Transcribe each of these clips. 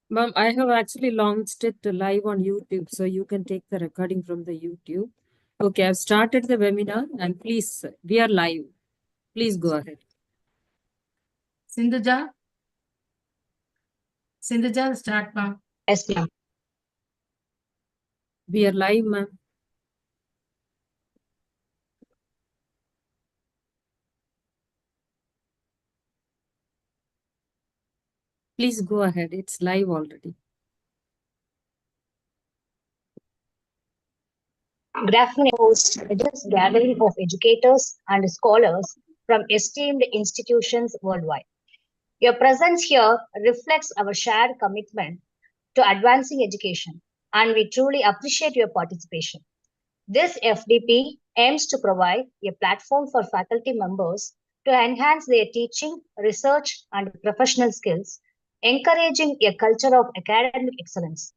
Ma'am, I have actually launched it live on YouTube, so you can take the recording from the YouTube. Okay, I've started the webinar and please, we are live. Please go ahead. Sindhuja? Sindhuja, start, ma'am. Yes, ma'am. We are live, ma'am. Please go ahead. It's live already. Good afternoon, host. This gathering of educators and scholars from esteemed institutions worldwide. Your presence here reflects our shared commitment to advancing education, and we truly appreciate your participation. This FDP aims to provide a platform for faculty members to enhance their teaching, research, and professional skills, encouraging a culture of academic excellence.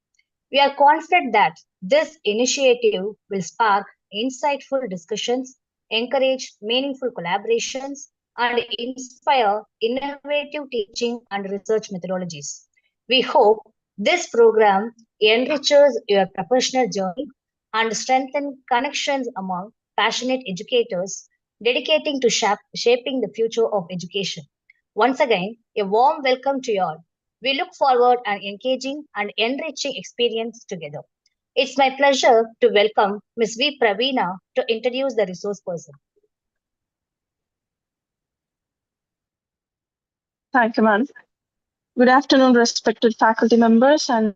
We are confident that this initiative will spark insightful discussions, encourage meaningful collaborations, and inspire innovative teaching and research methodologies. We hope this program enriches your professional journey and strengthens connections among passionate educators dedicating to shaping the future of education. Once again, a warm welcome to you all. We look forward an engaging and enriching experience together. It's my pleasure to welcome Ms. V. Praveena to introduce the resource person. Thank you, ma'am. Good afternoon, respected faculty members and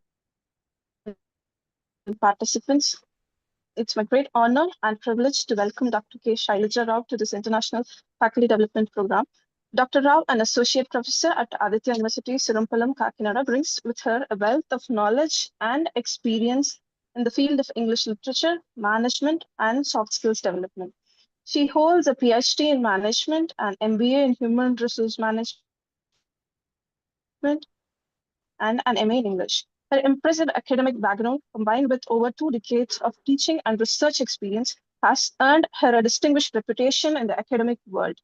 participants. It's my great honor and privilege to welcome Dr. K. Shailaja Rao to this International Faculty Development Program. Dr. Rao, an associate professor at Aditya University, Sirampalam, Kakinada, brings with her a wealth of knowledge and experience in the field of English literature, management, and soft skills development. She holds a PhD in management and MBA in human resource management and an MA in English. Her impressive academic background, combined with over 2 decades of teaching and research experience, has earned her a distinguished reputation in the academic world.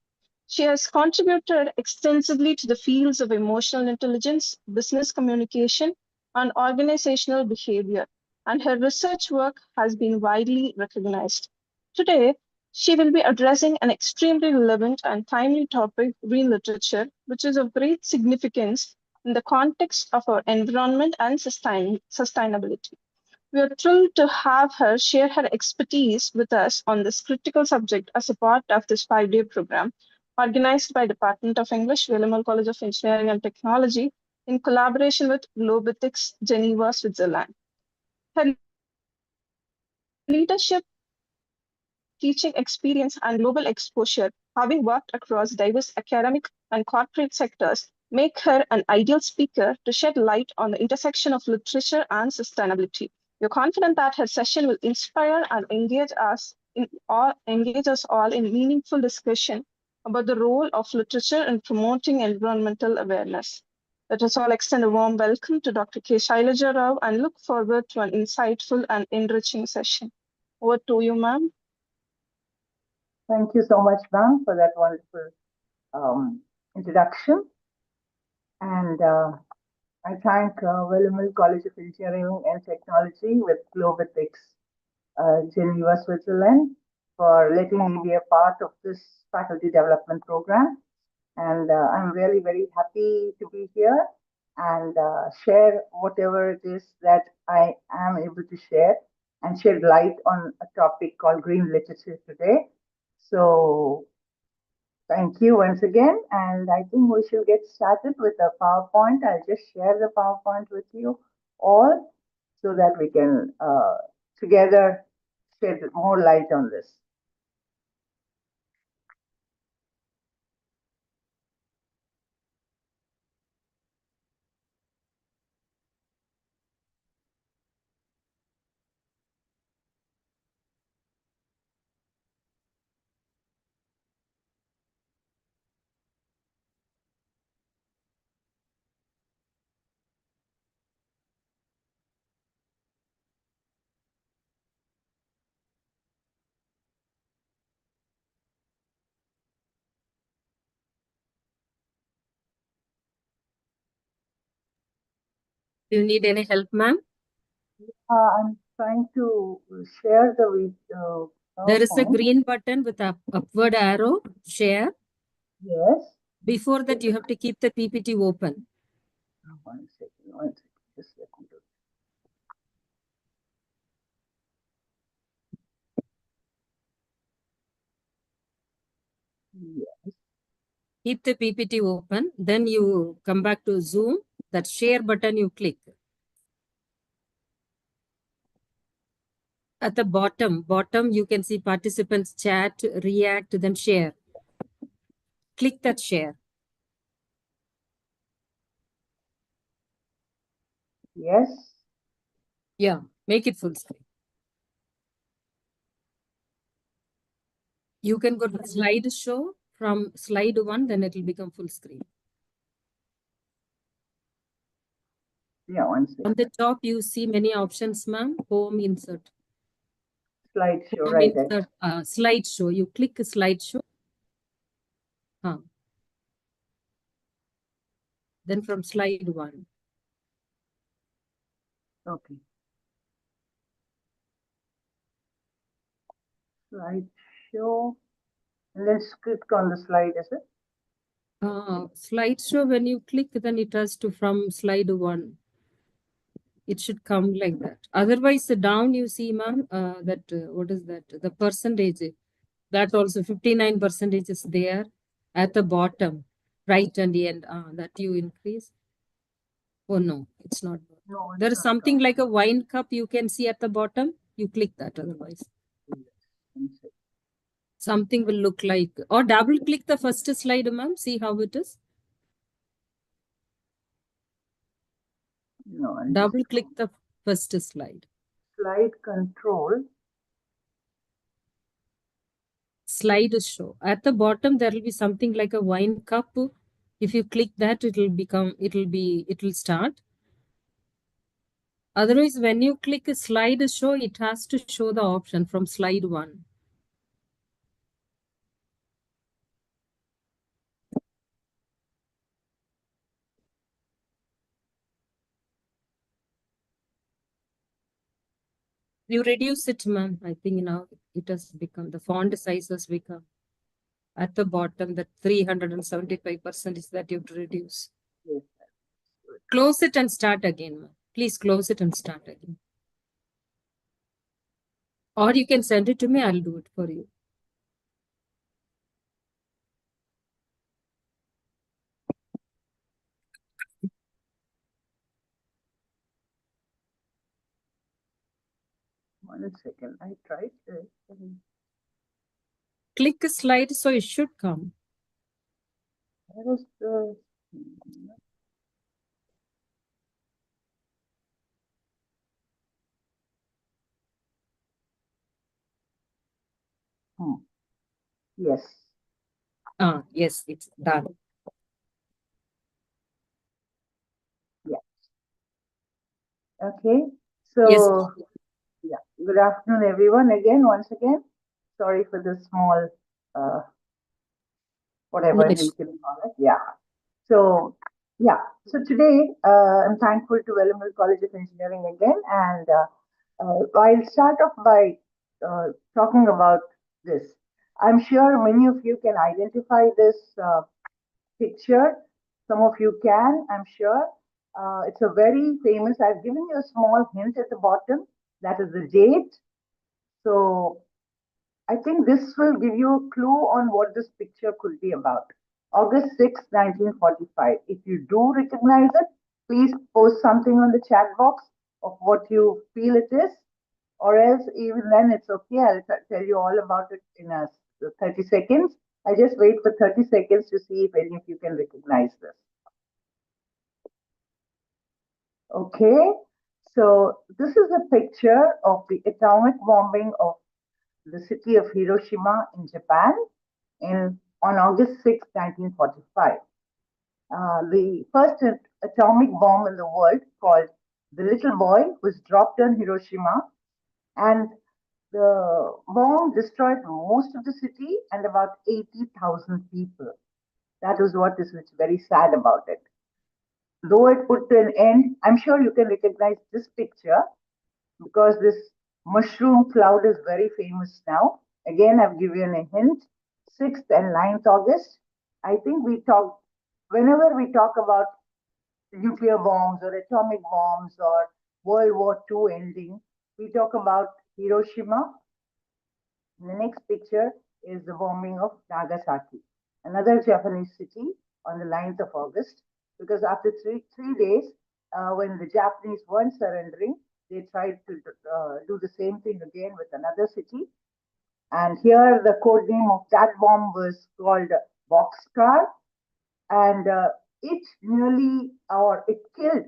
She has contributed extensively to the fields of emotional intelligence, business communication, and organizational behavior, and her research work has been widely recognized. Today, she will be addressing an extremely relevant and timely topic, green literature, which is of great significance in the context of our environment and sustainability. We are thrilled to have her share her expertise with us on this critical subject as a part of this 5-day program organized by Department of English, William College of Engineering and Technology in collaboration with Globethics, Geneva, Switzerland. Her leadership, teaching experience, and global exposure, having worked across diverse academic and corporate sectors, make her an ideal speaker to shed light on the intersection of literature and sustainability. We're confident that her session will inspire and engage us all in meaningful discussion about the role of literature in promoting environmental awareness. Let us all extend a warm welcome to Dr. K. Shailaja Rao and look forward to an insightful and enriching session. Over to you, ma'am. Thank you so much, ma'am, for that wonderful introduction. And I thank William College of Engineering and Technology with Globethics, Geneva, Switzerland, for letting me be a part of this faculty development program. And I'm really very happy to be here and share whatever it is that I am able to share and shed light on a topic called green literature today. So thank you once again, and I think we should get started with the PowerPoint. I'll just share the PowerPoint with you all so that we can together shed more light on this. Do you need any help, ma'am? I'm trying to share the There is a PowerPoint. green button with a upward arrow, share. Yes. Before that, you have to keep the PPT open. 1 second. Just let me do it. Yes. Keep the PPT open. Then you come back to Zoom. That share button you click. At the bottom, you can see participants chat, react, then share. Click that share. Yes. Yeah, make it full screen. You can go to slideshow from slide 1, then it will become full screen. Yeah, 1 second. On the top, you see many options, ma'am. Home, insert. Slideshow, Home, right there. insert, slideshow. You click slideshow. Then from slide 1. Okay. Slideshow. And then click on the slide, is it? Slideshow, when you click, then it has to from slide 1. It should come like that. Otherwise, down you see, ma'am, what is that? The percentage. That also 59% is there at the bottom, right and the end. That you increase. Oh no, it's not. No, it's There is not something like a wine cup you can see at the bottom. You click that otherwise. 1 second. Something will look like, or double click the first slide, ma'am. See how it is. No, Double click the first slide. slide control. Slideshow. At the bottom, there will be something like a wine cup. If you click that, it will start. Otherwise, when you click slideshow, it has to show the option from slide 1. You reduce it, ma'am. I think now it has become, the font size has become. At the bottom, that 375% is that you have to reduce. Yes. Close it and start again, ma'am. Please close it and start again. Or you can send it to me, I'll do it for you. One second. I tried this. Click a slide, so it should come. Where is the Yes. Yes, it's done. Okay. Yes. So yeah. Good afternoon, everyone. Once again. Sorry for the small whatever Nice. you can call it. Yeah. So yeah. So today I'm thankful to Wellamil College of Engineering again, and I'll start off by talking about this. I'm sure many of you can identify this picture. Some of you can, I'm sure. It's a very famous, I've given you a small hint at the bottom. That is the date. So I think this will give you a clue on what this picture could be about. August 6, 1945. If you do recognize it, please post something on the chat box of what you feel it is. Or else, even then, it's okay. I'll tell you all about it in 30 seconds. I just wait for 30 seconds to see if any of you can recognize this. Okay, so this is a picture of the atomic bombing of the city of Hiroshima in Japan on August 6, 1945. The first atomic bomb in the world, called the Little Boy, was dropped on Hiroshima, and the bomb destroyed most of the city and about 80,000 people. That is what is very sad about it. though it put an end, I'm sure you can recognize this picture because this mushroom cloud is very famous now. Again, I've given a hint. 6th and 9th August. I think whenever we talk about nuclear bombs or atomic bombs or World War II ending, we talk about Hiroshima. The next picture is the bombing of Nagasaki, another Japanese city on the 9th of August, because after three days, when the Japanese weren't surrendering, they tried to do the same thing again with another city. And here the code name of that bomb was called Boxcar, and it killed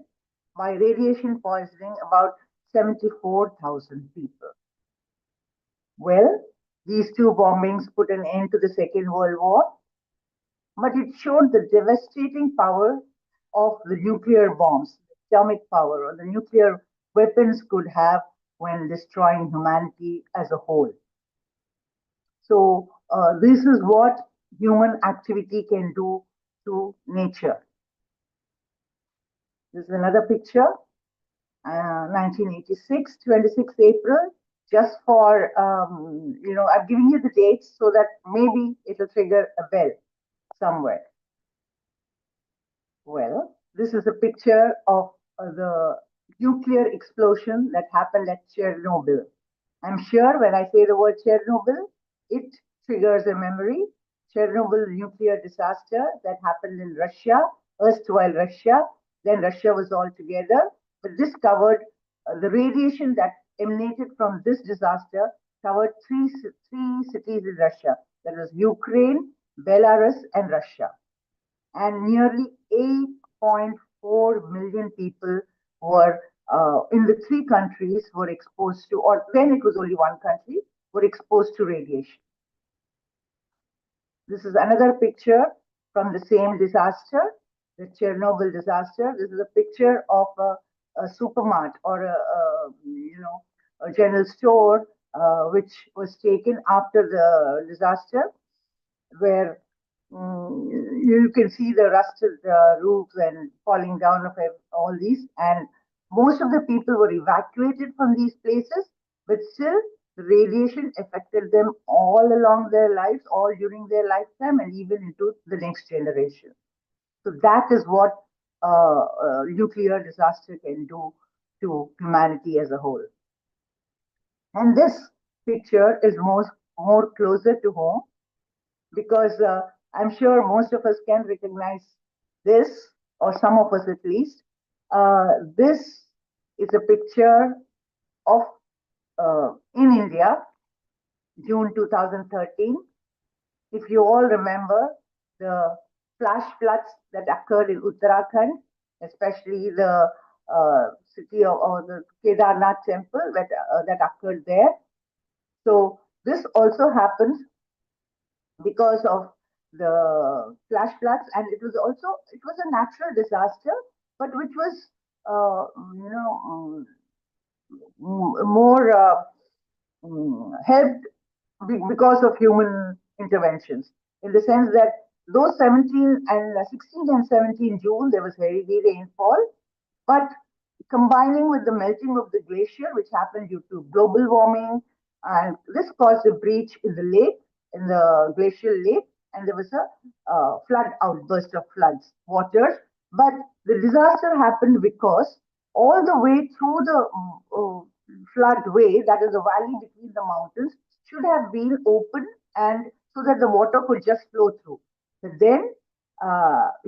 by radiation poisoning about 74,000 people. Well, these two bombings put an end to the Second World War, but it showed the devastating power of the nuclear bombs, the atomic power, or the nuclear weapons could have when destroying humanity as a whole. So, this is what human activity can do to nature. This is another picture, 1986, 26th April, just for, I'm giving you the dates so that maybe it'll trigger a bell somewhere. Well, this is a picture of the nuclear explosion that happened at Chernobyl. I'm sure when I say the word Chernobyl, it triggers a memory. Chernobyl nuclear disaster that happened in Russia, erstwhile Russia, then Russia was all together. But this covered the radiation that emanated from this disaster covered three cities in Russia. That was Ukraine, Belarus, and Russia. And nearly 8.4 million people were in the three countries were exposed to, or then it was only one country, were exposed to radiation. This is another picture from the same disaster, the Chernobyl disaster. This is a picture of a supermart or a general store which was taken after the disaster, where you can see the rusted roofs and falling down of all these, and most of the people were evacuated from these places, but still the radiation affected them all along their lives, all during their lifetime, and even into the next generation. So that is what nuclear disaster can do to humanity as a whole. And this picture is more closer to home because I'm sure most of us can recognize this, or some of us at least. This is a picture of in India, June 2013. If you all remember the flash floods that occurred in Uttarakhand, especially the city or the Kedarnath temple that occurred there. So this also happens because of the flash floods, and it was a natural disaster, but which was more helped because of human interventions, in the sense that those 16 and 17 June, there was heavy rainfall, but combining with the melting of the glacier, which happened due to global warming, and this caused a breach in the lake, in the glacial lake, and there was a flood outburst of waters. But the disaster happened because all the way through the floodway, that is the valley between the mountains, should have been open, and so that the water could just flow through. But then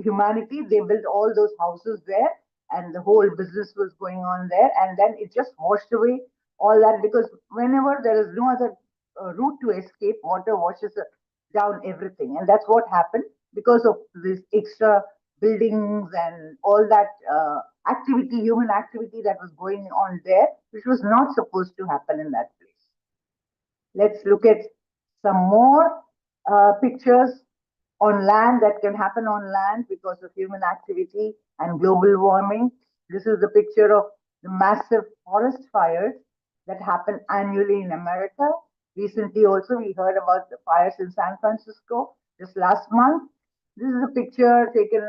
humanity, they built all those houses there, and the whole business was going on there, and then it just washed away all that, because whenever there is no other route to escape, water washes down everything, and that's what happened because of this extra buildings and all that human activity that was going on there, which was not supposed to happen in that place. Let's look at some more pictures on land that can happen on land because of human activity and global warming. This is the picture of the massive forest fires that happen annually in America. Recently also we heard about the fires in San Francisco just last month. This is a picture taken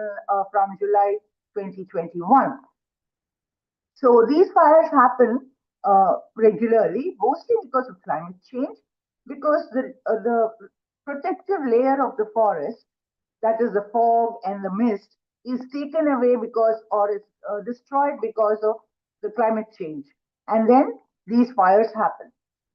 from July 2021. So these fires happen regularly, mostly because of climate change, because the protective layer of the forest, that is the fog and the mist, is taken away because or is destroyed because of the climate change. And then these fires happen.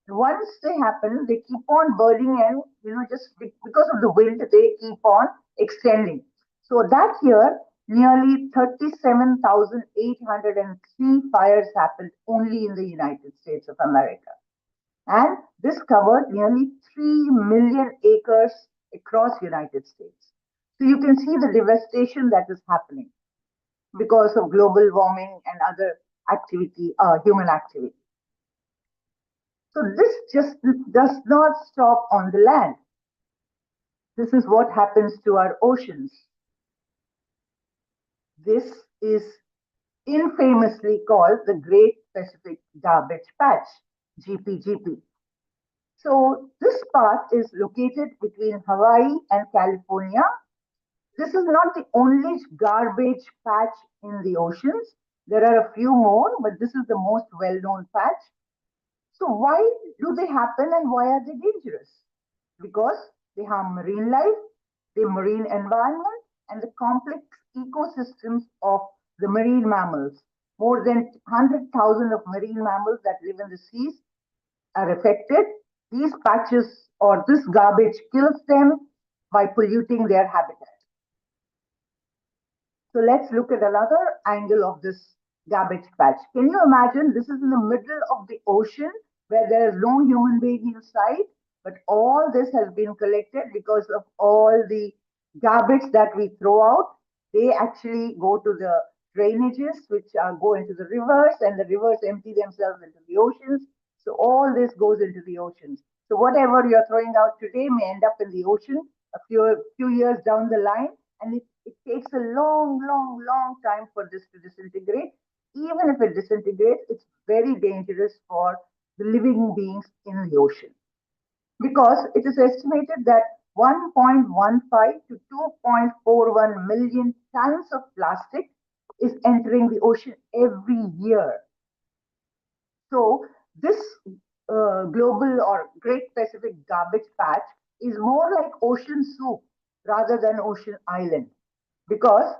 Once they happen, they keep on burning, and just because of the wind, they keep on extending. So that year, nearly 37,803 fires happened only in the United States of America. And this covered nearly 3 million acres across United States. So you can see the devastation that is happening because of global warming and other activity, human activity. So this just does not stop on the land. This is what happens to our oceans. This is infamously called the Great Pacific Garbage Patch, GPGP. So this part is located between Hawaii and California. This is not the only garbage patch in the oceans. There are a few more, but this is the most well-known patch. So why do they happen and why are they dangerous? Because they harm marine life, the marine environment, and the complex ecosystems of the marine mammals. More than 100,000 of marine mammals that live in the seas are affected. These patches or this garbage kills them by polluting their habitat. So let's look at another angle of this garbage patch. Can you imagine this is in the middle of the ocean where there is no human being inside, but all this has been collected because of all the garbage that we throw out. They actually go to the drainages, which go into the rivers, and the rivers empty themselves into the oceans. So all this goes into the oceans. So whatever you're throwing out today may end up in the ocean a few years down the line, and it takes a long time for this to disintegrate. Even if it disintegrates, it's very dangerous for the living beings in the ocean because it is estimated that 1.15 to 2.41 million tons of plastic is entering the ocean every year. So this global or Great Pacific Garbage Patch is more like ocean soup rather than ocean island because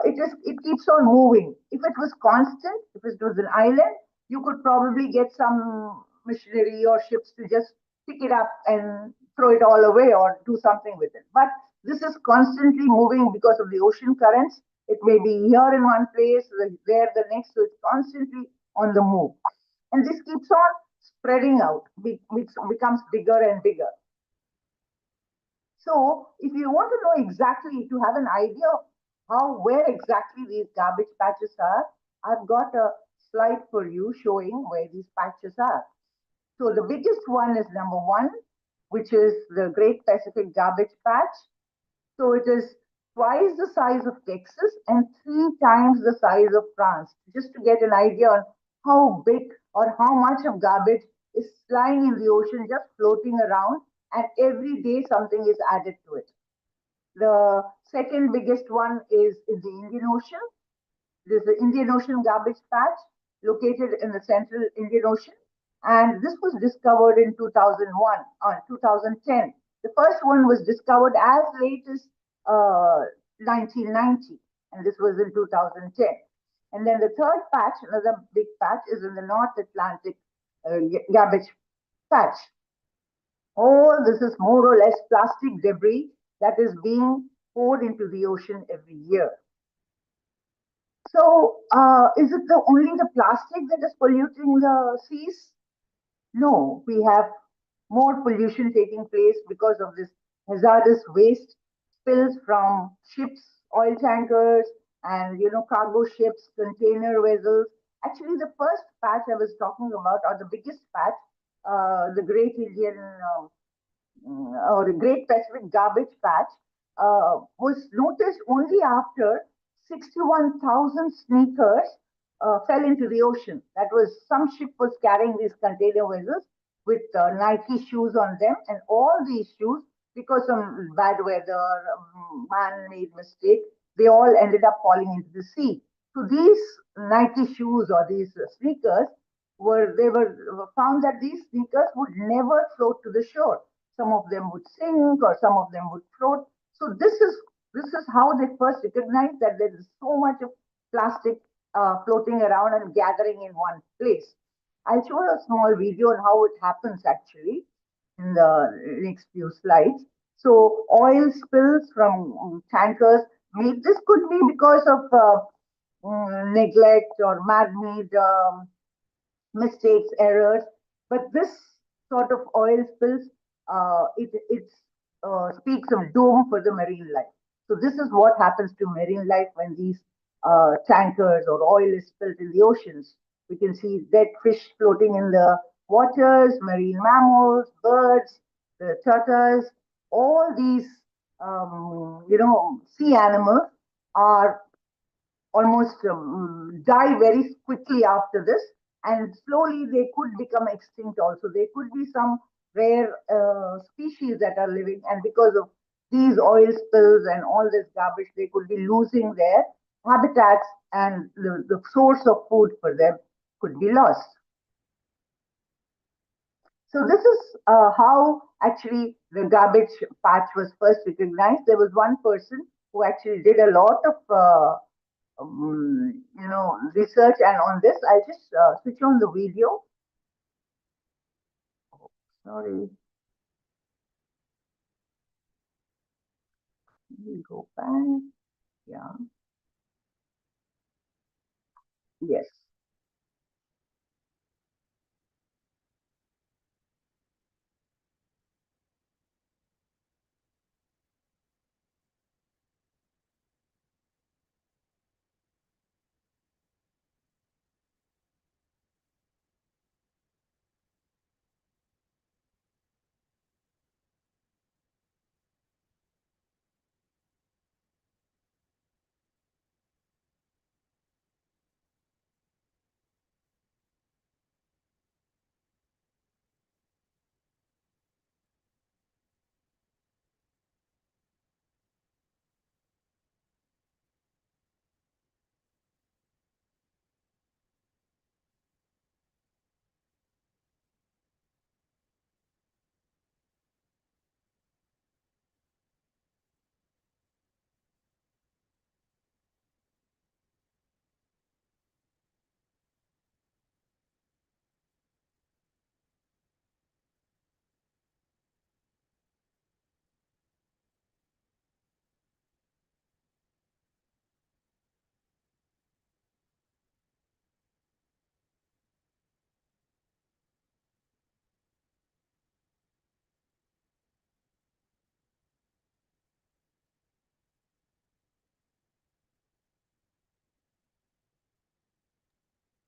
it keeps on moving. If it was constant, if it was an island, you could probably get some machinery or ships to just pick it up and throw it all away or do something with it. But this is constantly moving because of the ocean currents. It may be here in one place, there the next, so it's constantly on the move. And this keeps on spreading out, which becomes bigger and bigger. So if you want to know exactly, to have an idea of where exactly these garbage patches are, I've got a slide for you showing where these patches are. So the biggest one is number 1, which is the Great Pacific Garbage Patch. So it is twice the size of Texas and 3 times the size of France, just to get an idea on how big or how much of garbage is lying in the ocean, just floating around, and every day something is added to it. The second biggest one is in the Indian Ocean. There's the Indian Ocean Garbage Patch located in the central Indian Ocean. And this was discovered in 2001 or 2010. The first one was discovered as late as 1990, and this was in 2010. And then the third patch, another big patch, is in the North Atlantic Garbage Patch. All this is more or less plastic debris that is being poured into the ocean every year. So, is it only the plastic that is polluting the seas? No, we have more pollution taking place because of this hazardous waste spills from ships, oil tankers, and cargo ships, container vessels. Actually, the first patch I was talking about, or the biggest patch, the Great Indian or the Great Pacific Garbage Patch, was noticed only after 61,000 sneakers fell into the ocean. That was some ship was carrying these container vessels with Nike shoes on them, and all these shoes, because of bad weather, man-made mistake, they all ended up falling into the sea. So these Nike shoes or these sneakers were found that these sneakers would never float to the shore. Some of them would sink or some of them would float. So this is how they first recognized that there is so much of plastic floating around and gathering in one place. I'll show a small video on how it happens actually in the next few slides. So oil spills from tankers, this could be because of neglect or man-made mistakes, errors. But this sort of oil spills, it speaks of doom for the marine life. So this is what happens to marine life when these tankers or oil is spilled in the oceans. We can see dead fish floating in the waters, marine mammals, birds, the turtles, all these, sea animals are almost die very quickly after this, and slowly they could become extinct also. There could be some rare species that are living, and because of these oil spills and all this garbage, they could be losing their habitats, and the source of food for them could be lost. So this is how actually the garbage patch was first recognized. There was one person who actually did a lot of research, and on this, I just switch on the video. Sorry. We go back. Yeah. Yes.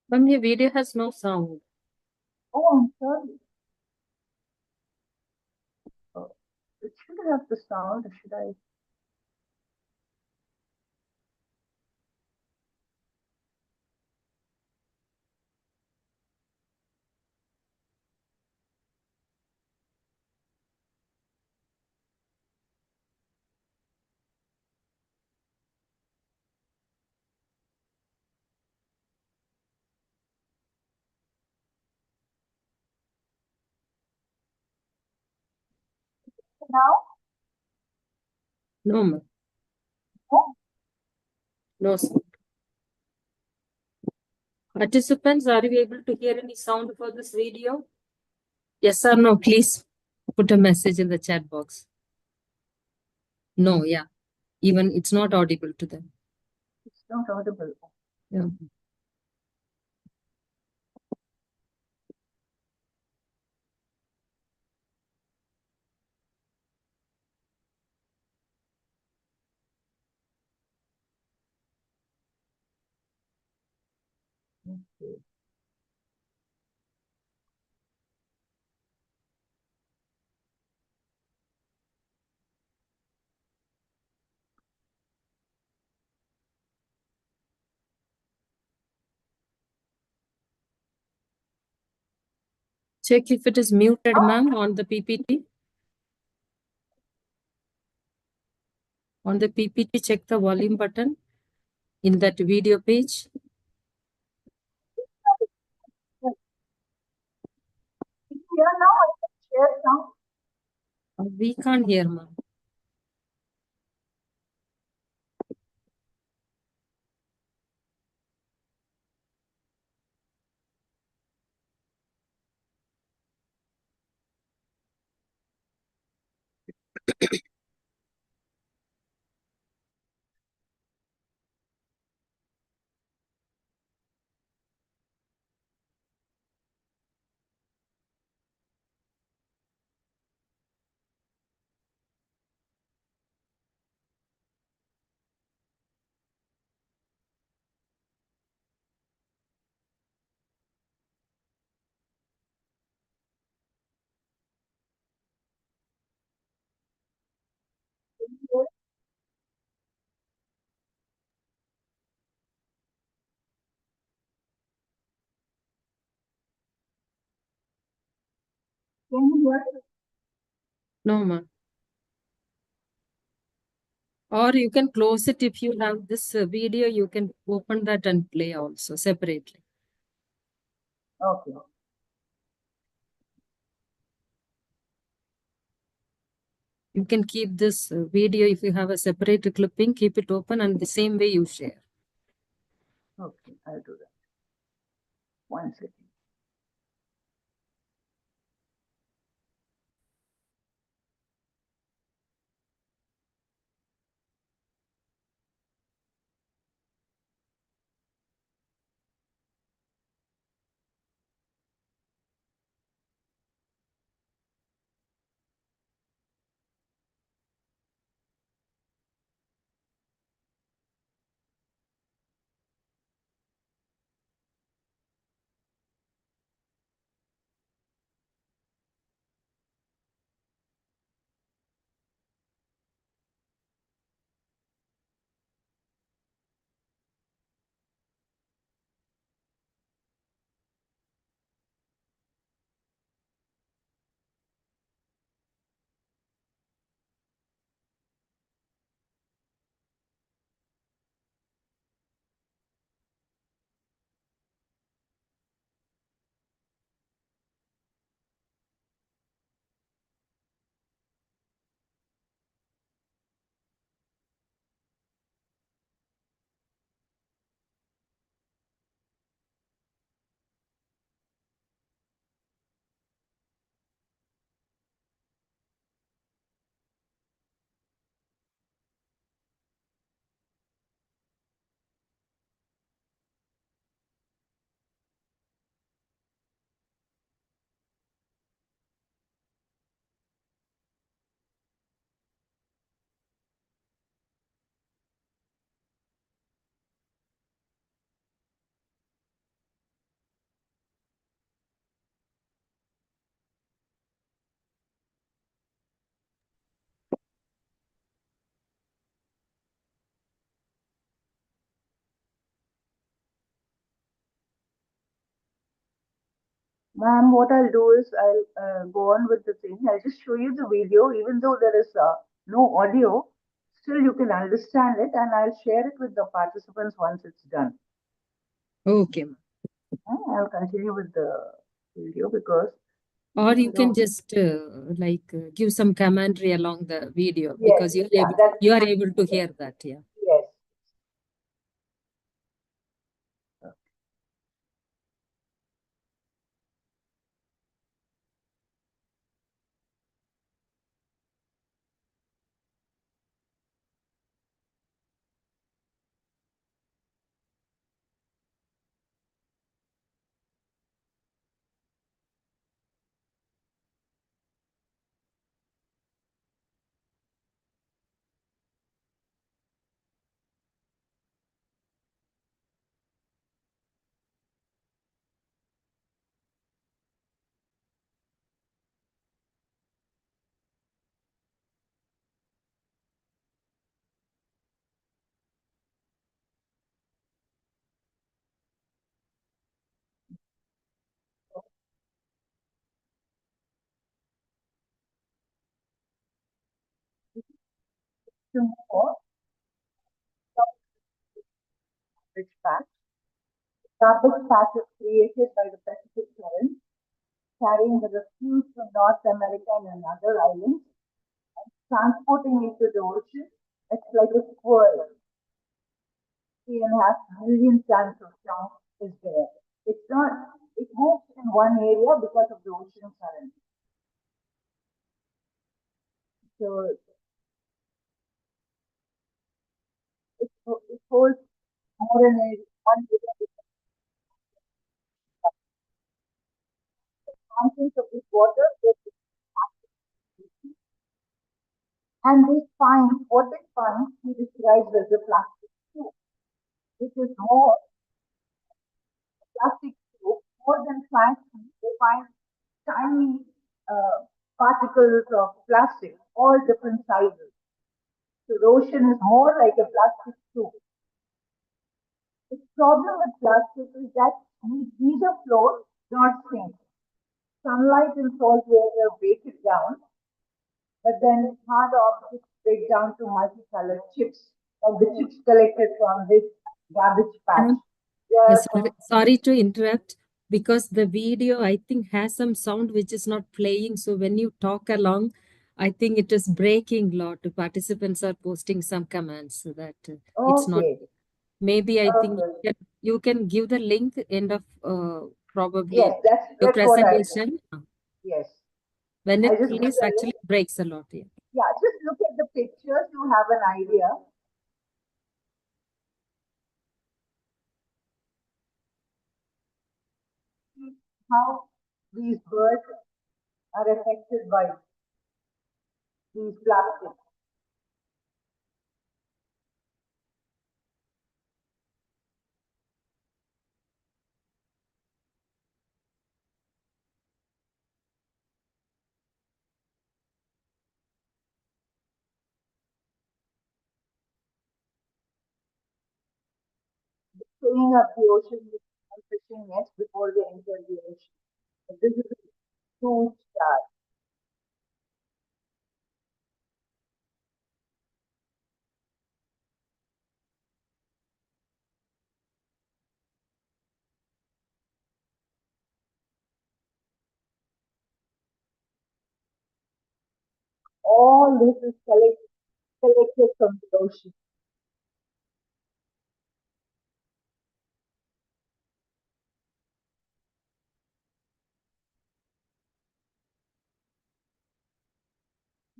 Ma'am, your video has no sound. Oh, I'm sorry. Oh, it should have the sound. Should I? Now? No, ma'am. Oh, No sound. Participants, are you able to hear any sound for this video? Yes or no, please put a message in the chat box. No, yeah. Even it's not audible to them. it's not audible. Yeah. Okay. Check if it is muted, ma'am, on the PPT. On the PPT, check the volume button in that video page. Here now, I can share now. We can't hear, ma'am. Can you hear? No, ma'am. Or you can close it if you have this video, you can open that and play also separately. Okay. You can keep this video if you have a separate clipping, keep it open and the same way you share. Okay, I'll do that. 1 second. Ma'am, what I'll do is I'll go on with the thing. I'll just show you the video, even though there is no audio, still you can understand it, and I'll share it with the participants once it's done. Okay, ma'am. I'll continue with the video because Or you no, can just give some commentary along the video yes, because yeah, that's you are able to hear that. Yeah. yes. to move on, garbage patch. Garbage patch is created by the Pacific Current, carrying the refuse from North America and other islands, transporting it to the ocean. It's like a squirrel. 3.5 million tons of junk is there. It's not, it moves in one area because of the ocean current. So it holds more than one area. The contents of this water, and they find what they find, he describes as a plastic tube, which is more plastic tube, more than plankton. They find tiny particles of plastic, all different sizes. So the ocean is more like a plastic tube. The problem with plastic is that it neither floats nor sinks. Sunlight and salt water break it down, but then hard objects break down to multicolored chips, like the chips collected from this garbage patch. They are Sorry to interrupt because the video I think has some sound which is not playing. So when you talk along, I think it is breaking a lot. The participants are posting some commands so that it's not. okay. Maybe I think Okay. you can give the link end of probably Yes, your that's what I do. presentation. Yes. When I it just give plays, the actually link. breaks a lot. Yeah. Yeah, just look at the pictures, you have an idea. How these birds are affected by these plastics. Filling up the ocean with fishing nets before they enter the ocean. This is a huge task. All this is collected from the ocean.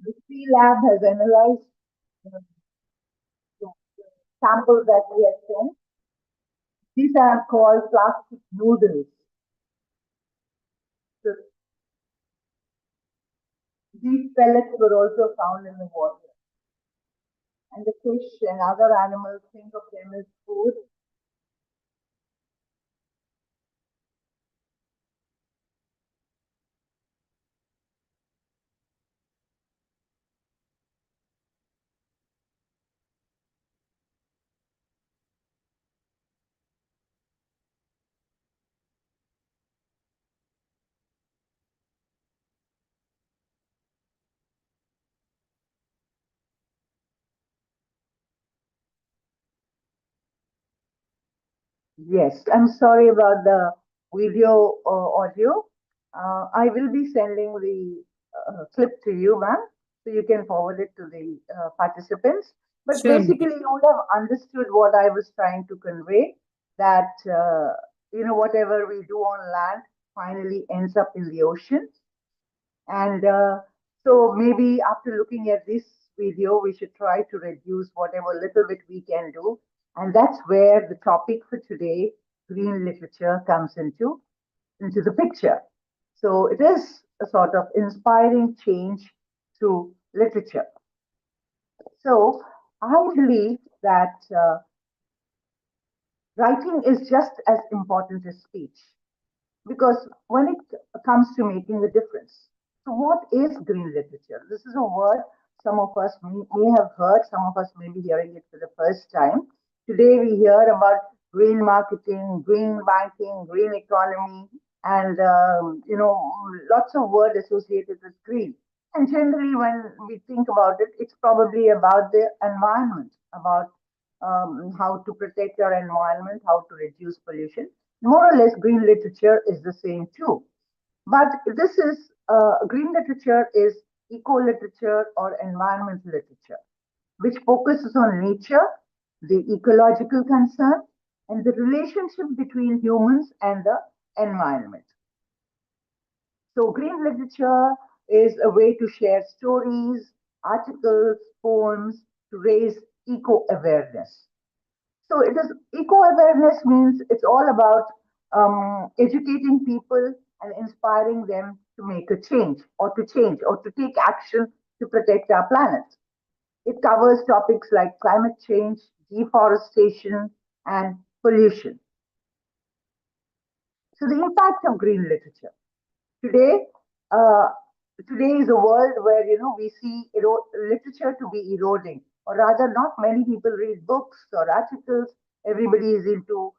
The Sea Lab has analyzed the samples that we have sent. These are called plastic noodles. So these pellets were also found in the water. And the fish and other animals think of them as food. Yes, I'm sorry about the video audio. I will be sending the clip to you, ma'am, so you can forward it to the participants. But Sure. basically, you would have understood what I was trying to convey, that whatever we do on land finally ends up in the ocean. And so maybe after looking at this video, we should try to reduce whatever little bit we can do. And that's where the topic for today, green literature, comes into the picture. So it is a sort of inspiring change through literature. So I believe that writing is just as important as speech, because when it comes to making a difference. So, what is green literature? This is a word some of us may have heard, some of us may be hearing it for the first time. Today, we hear about green marketing, green banking, green economy, and lots of words associated with green. And generally, when we think about it, it's probably about the environment, about how to protect our environment, how to reduce pollution. More or less, green literature is the same too. But this is green literature is eco literature or environmental literature, which focuses on nature, the ecological concern, and the relationship between humans and the environment. So, green literature is a way to share stories, articles, poems to raise eco awareness. So, it is eco awareness means it's all about educating people and inspiring them to make a change or to take action to protect our planet. It covers topics like climate change, deforestation, and pollution. So, the impact of green literature. Today, uh, today is a world where we see literature to be eroding, or rather, not many people read books or articles. Everybody is into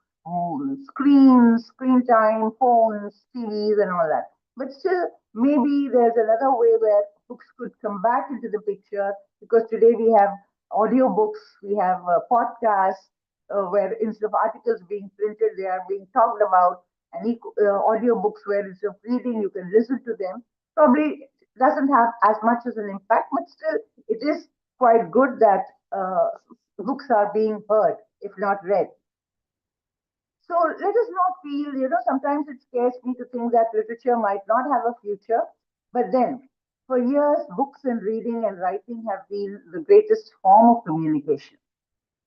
screens, screen time, phones, TVs, and all that. But still, maybe there's another way where books could come back into the picture because today we have audiobooks, we have podcasts where instead of articles being printed, they are being talked about, and audiobooks where instead of reading, you can listen to them. Probably doesn't have as much as an impact, but still, it is quite good that books are being heard, if not read. So let us not feel, sometimes it scares me to think that literature might not have a future. But then, for years, books and reading and writing have been the greatest form of communication.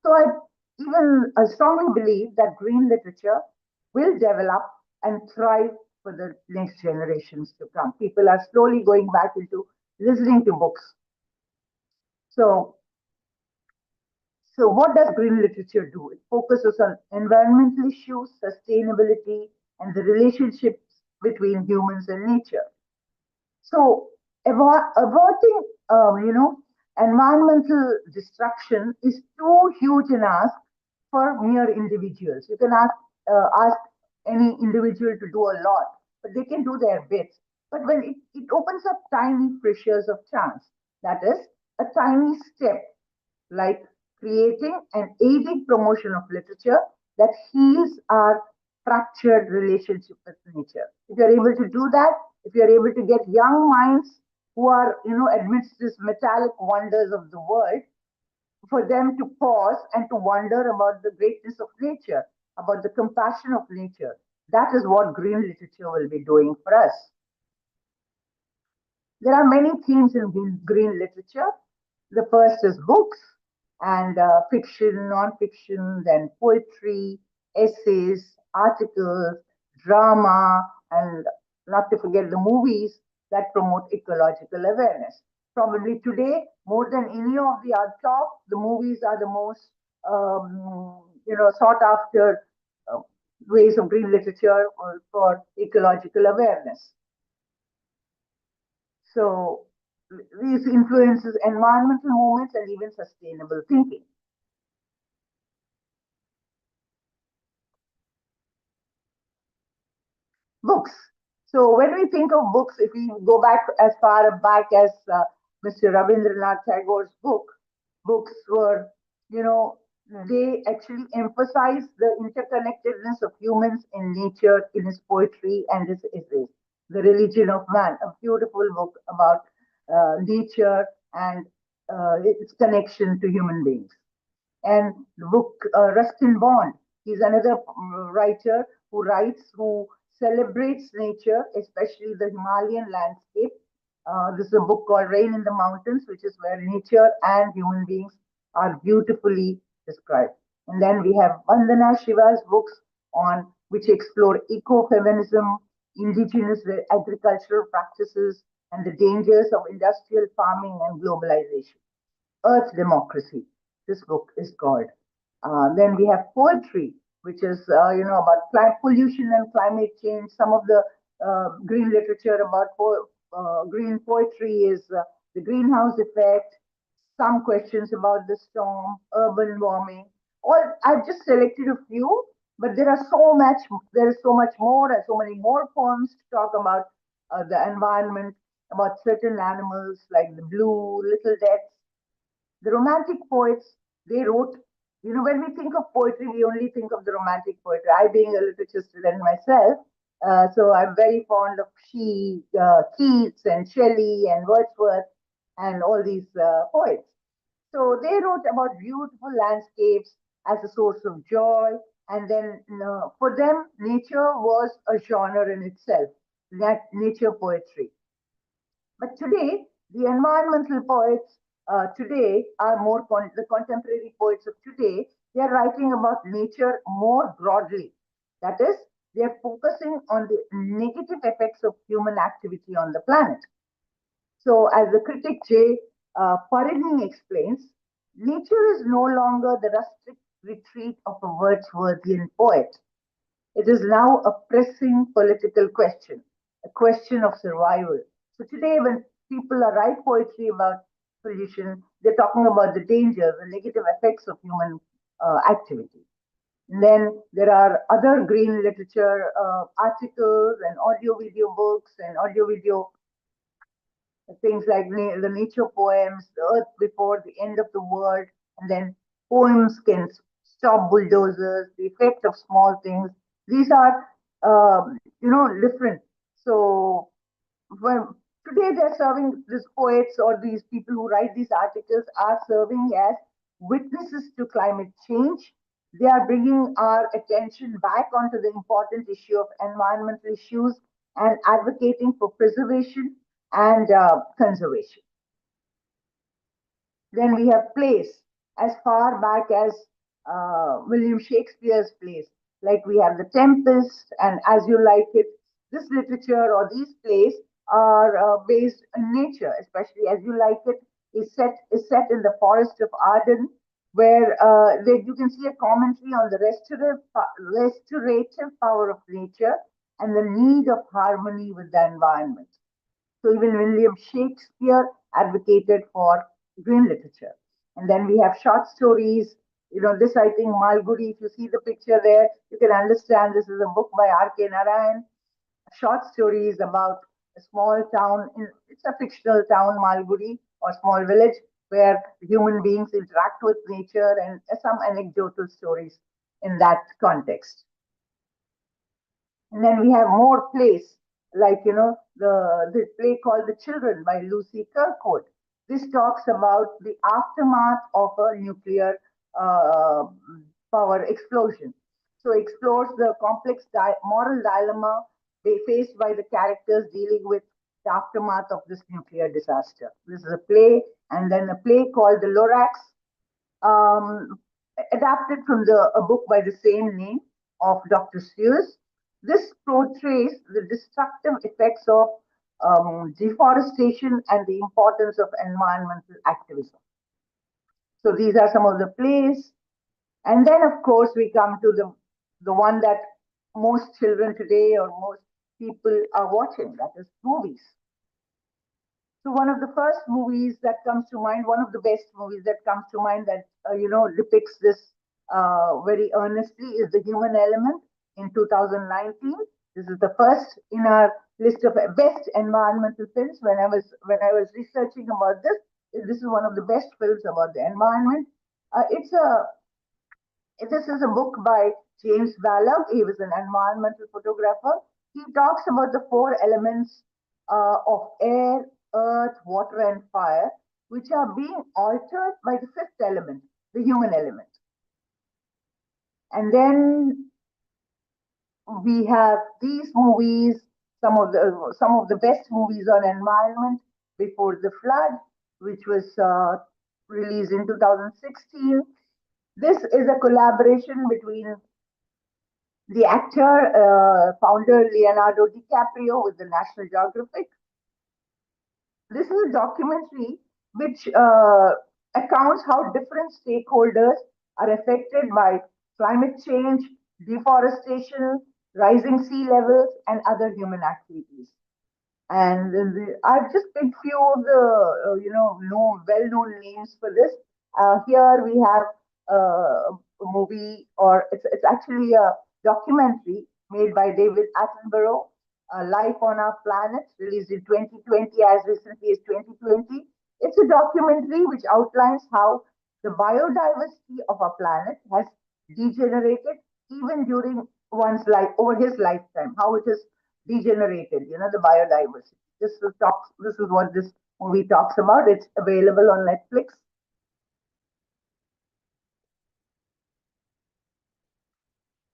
So I strongly believe that green literature will develop and thrive for the next generations to come. People are slowly going back into listening to books. So so, what does green literature do? It focuses on environmental issues, sustainability, and the relationships between humans and nature. So, averting, environmental destruction is too huge an ask for mere individuals. You can ask any individual to do a lot, but they can do their bits. But when it opens up tiny pressures of chance, that is a tiny step like creating an aiding promotion of literature that heals our fractured relationship with nature. If you're able to do that, if you're able to get young minds who are, amidst these metallic wonders of the world, for them to pause and to wonder about the greatness of nature, about the compassion of nature. That is what green literature will be doing for us. There are many themes in green literature. The first is books and fiction, non-fiction, then poetry, essays, articles, drama, and not to forget the movies that promote ecological awareness. Probably today, more than any of the other top, the movies are the most sought after uh, ways of green literature for ecological awareness. So these influences environmental movements and even sustainable thinking. Books. So when we think of books, if we go back as far back as Mr. Rabindranath Tagore's books were, they actually emphasize the interconnectedness of humans in nature in his poetry and his essays. The Religion of Man, a beautiful book about nature and its connection to human beings. And the book Rustin Bond, he's another writer who celebrates nature, especially the Himalayan landscape. This is a book called Rain in the Mountains, which is where nature and human beings are beautifully described. And then we have Vandana Shiva's books on which explore ecofeminism, indigenous agricultural practices, and the dangers of industrial farming and globalization. Earth Democracy. This book is called. Then we have poetry, which is about pollution and climate change. Some of the green literature about green poetry is the greenhouse effect. Some questions about the storm, urban warming. All I've just selected a few, but there are so much. There is so much more, and so many more poems to talk about the environment about certain animals like the blue, little deaths. The romantic poets, they wrote, when we think of poetry, we only think of the romantic poetry. I, being a literature student myself, so I'm very fond of Keats and Shelley and Wordsworth and all these poets. So they wrote about beautiful landscapes as a source of joy. And then for them, nature was a genre in itself, that nature poetry. But today, the environmental poets today are more the contemporary poets of today. They are writing about nature more broadly. That is, they are focusing on the negative effects of human activity on the planet. So, as the critic J. Parini explains, nature is no longer the rustic retreat of a Wordsworthian poet. It is now a pressing political question, a question of survival. So today, when people are write poetry about pollution, they're talking about the dangers, the negative effects of human activity. And then there are other green literature articles and audio video books and audio video things like the nature poems, the earth before the end of the world, and then poems can stop bulldozers, the effect of small things. These are, different. So when today they're serving these poets or these people who write these articles are serving as witnesses to climate change. They are bringing our attention back onto the important issue of environmental issues and advocating for preservation and conservation. Then we have plays as far back as William Shakespeare's plays, like we have The Tempest and As You Like It. This literature or these plays are based in nature, especially As You Like It is set in the forest of Arden, where you can see a commentary on the restorative power of nature and the need of harmony with the environment. So even William Shakespeare advocated for green literature. And then we have short stories. This I think Malgudi, if you see the picture there, you can understand this is a book by R.K. Narayan. Short stories about a small town. It's a fictional town, Malgudi, or small village, where human beings interact with nature and some anecdotal stories in that context. And then we have more plays, like, the play called The Children by Lucy Kirkwood. This talks about the aftermath of a nuclear uh, power explosion. So explores the complex moral dilemma faced by the characters dealing with the aftermath of this nuclear disaster. This is a play, and then a play called The Lorax, um, adapted from a book by the same name of Dr. Seuss. This portrays the destructive effects of deforestation and the importance of environmental activism. So these are some of the plays. And then, of course, we come to the one that most children today or most people are watching, that is movies. So one of the first movies that comes to mind, one of the best movies that comes to mind that depicts this very earnestly is The Human Element in 2019. This is the first in our list of best environmental films. When I was researching about this is one of the best films about the environment. This is a book by James Ballard. He was an environmental photographer. He talks about the four elements of air, earth, water, and fire, which are being altered by the fifth element, the human element. And then we have these movies, some of the best movies on environment: Before the Flood, which was released in 2016. This is a collaboration between the actor, founder Leonardo DiCaprio with the National Geographic. This is a documentary which accounts how different stakeholders are affected by climate change, deforestation, rising sea levels, and other human activities. And I've just picked few of the well-known names for this. Here we have a movie, or it's actually a documentary made by David Attenborough, Life on Our Planet, released in 2020, as recently as 2020. It's a documentary which outlines how the biodiversity of our planet has degenerated even during one's life, over his lifetime, how it has degenerated, the biodiversity. This is what this movie talks about. It's available on Netflix.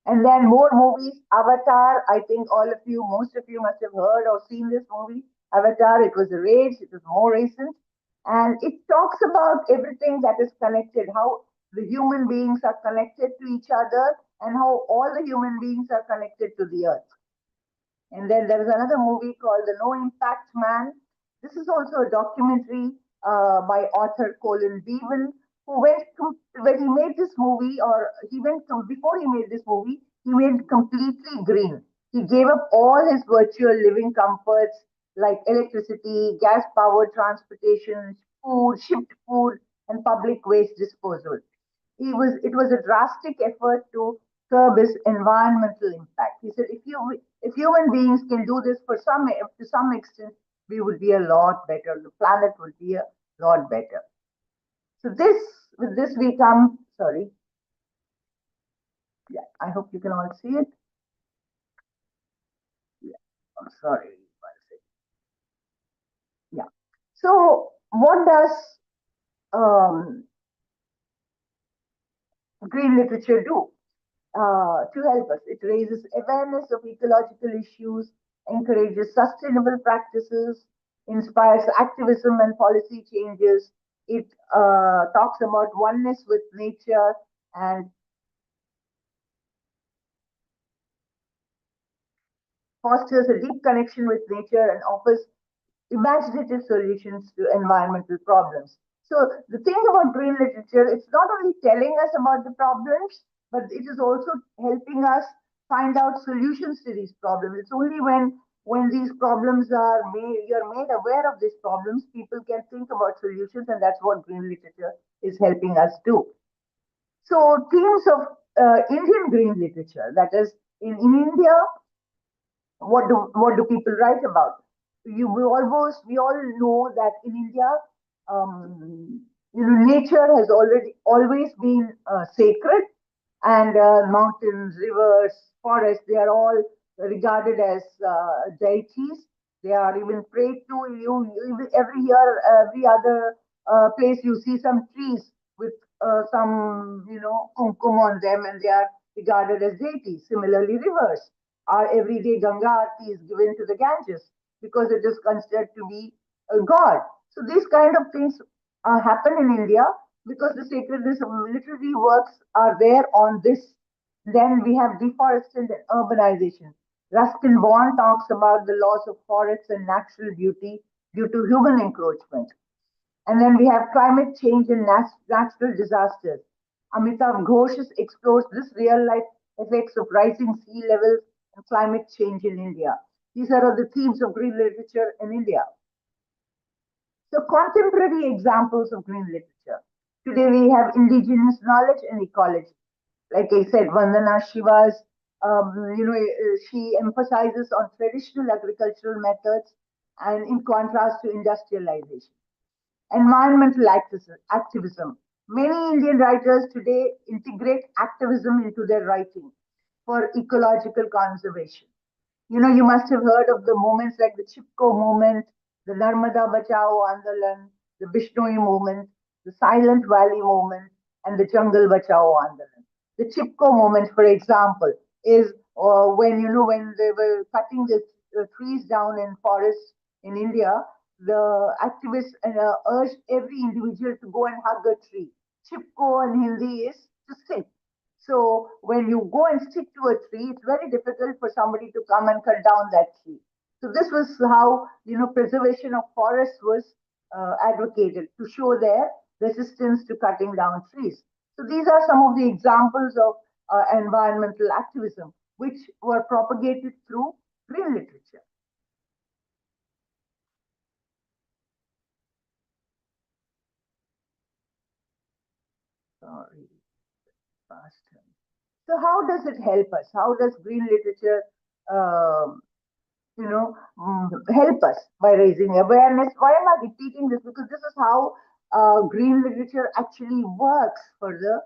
And then more movies. Avatar, I think most of you must have heard or seen this movie. Avatar, it was a rage, it was more recent. And it talks about everything that is connected, how the human beings are connected to each other and how all the human beings are connected to the earth. And then there is another movie called The No Impact Man. This is also a documentary by author Colin Beavan, who when he made this movie, or before he made this movie, he went completely green. He gave up all his virtual living comforts like electricity, gas powered transportation, shipped food, and public waste disposal. It was a drastic effort to curb his environmental impact. He said, if human beings can do this to some extent, we would be a lot better. The planet would be a lot better. So with this we come. Sorry. Yeah, I hope you can all see it. Yeah, I'm sorry. Yeah. So what does green literature do to help us? It raises awareness of ecological issues, encourages sustainable practices, inspires activism and policy changes. It talks about oneness with nature and fosters a deep connection with nature and offers imaginative solutions to environmental problems. So the thing about green literature, it's not only telling us about the problems, but it is also helping us find out solutions to these problems. It's only when these problems are made, you're made aware of these problems, people can think about solutions, and that's what green literature is helping us do. So themes of Indian green literature, that is in India, what do people write about? We all know that in India, nature has always been sacred, and mountains, rivers, forests, they are all regarded as deities. They are even prayed to. Every year, every other place, you see some trees with some kumkum on them, and they are regarded as deities. Similarly, rivers. Our everyday Ganga Aarti is given to the Ganges because it is considered to be a god. So these kind of things happen in India because the sacredness of literary works are there on this. Then we have deforestation and urbanization. Ruskin Bond talks about the loss of forests and natural beauty due to human encroachment. And then we have climate change and natural disasters. Amitav Ghosh explores this real life effects of rising sea levels and climate change in India. These are the themes of green literature in India. So contemporary examples of green literature. Today we have indigenous knowledge and ecology. Like I said, Vandana Shiva's, she emphasizes on traditional agricultural methods and in contrast to industrialization. Environmental activism. Many Indian writers today integrate activism into their writing for ecological conservation. You must have heard of the movements like the Chipko movement, the Narmada Bachao Andolan, the Bishnoi movement, the Silent Valley movement, and the Jungle Bachao Andolan. The Chipko movement, for example, is when they were cutting the trees down in forests in India, the activists urged every individual to go and hug a tree. Chipko in Hindi is to sit. So when you go and stick to a tree, it's very difficult for somebody to come and cut down that tree. So this was how preservation of forests was advocated, to show their resistance to cutting down trees. So these are some of the examples of environmental activism which were propagated through green literature. Sorry, faster. So how does it help us? How does green literature help us by raising awareness. Why am I repeating this? Because this is how green literature actually works for the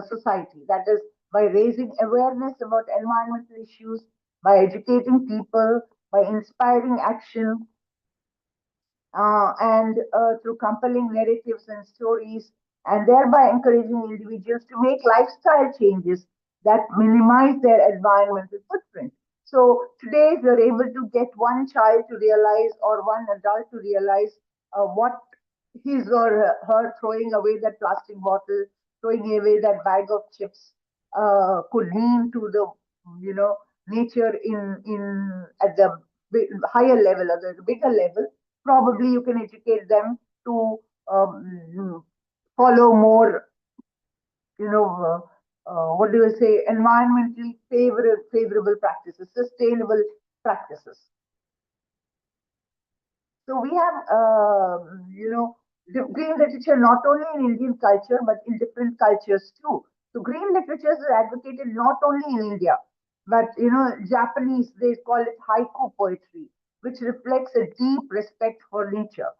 society. That is, by raising awareness about environmental issues, by educating people, by inspiring action, and through compelling narratives and stories, and thereby encouraging individuals to make lifestyle changes that minimize their environmental footprint. So today, if you're able to get one child to realize or one adult to realize what his or her throwing away that plastic bottle, throwing away that bag of chips could mean to the nature in at the higher level or the bigger level, probably you can educate them to follow more, what do you say, environmentally favorable practices, sustainable practices. So we have, the green literature not only in Indian culture but in different cultures too. So green literature is advocated not only in India, but Japanese, they call it haiku poetry, which reflects a deep respect for nature.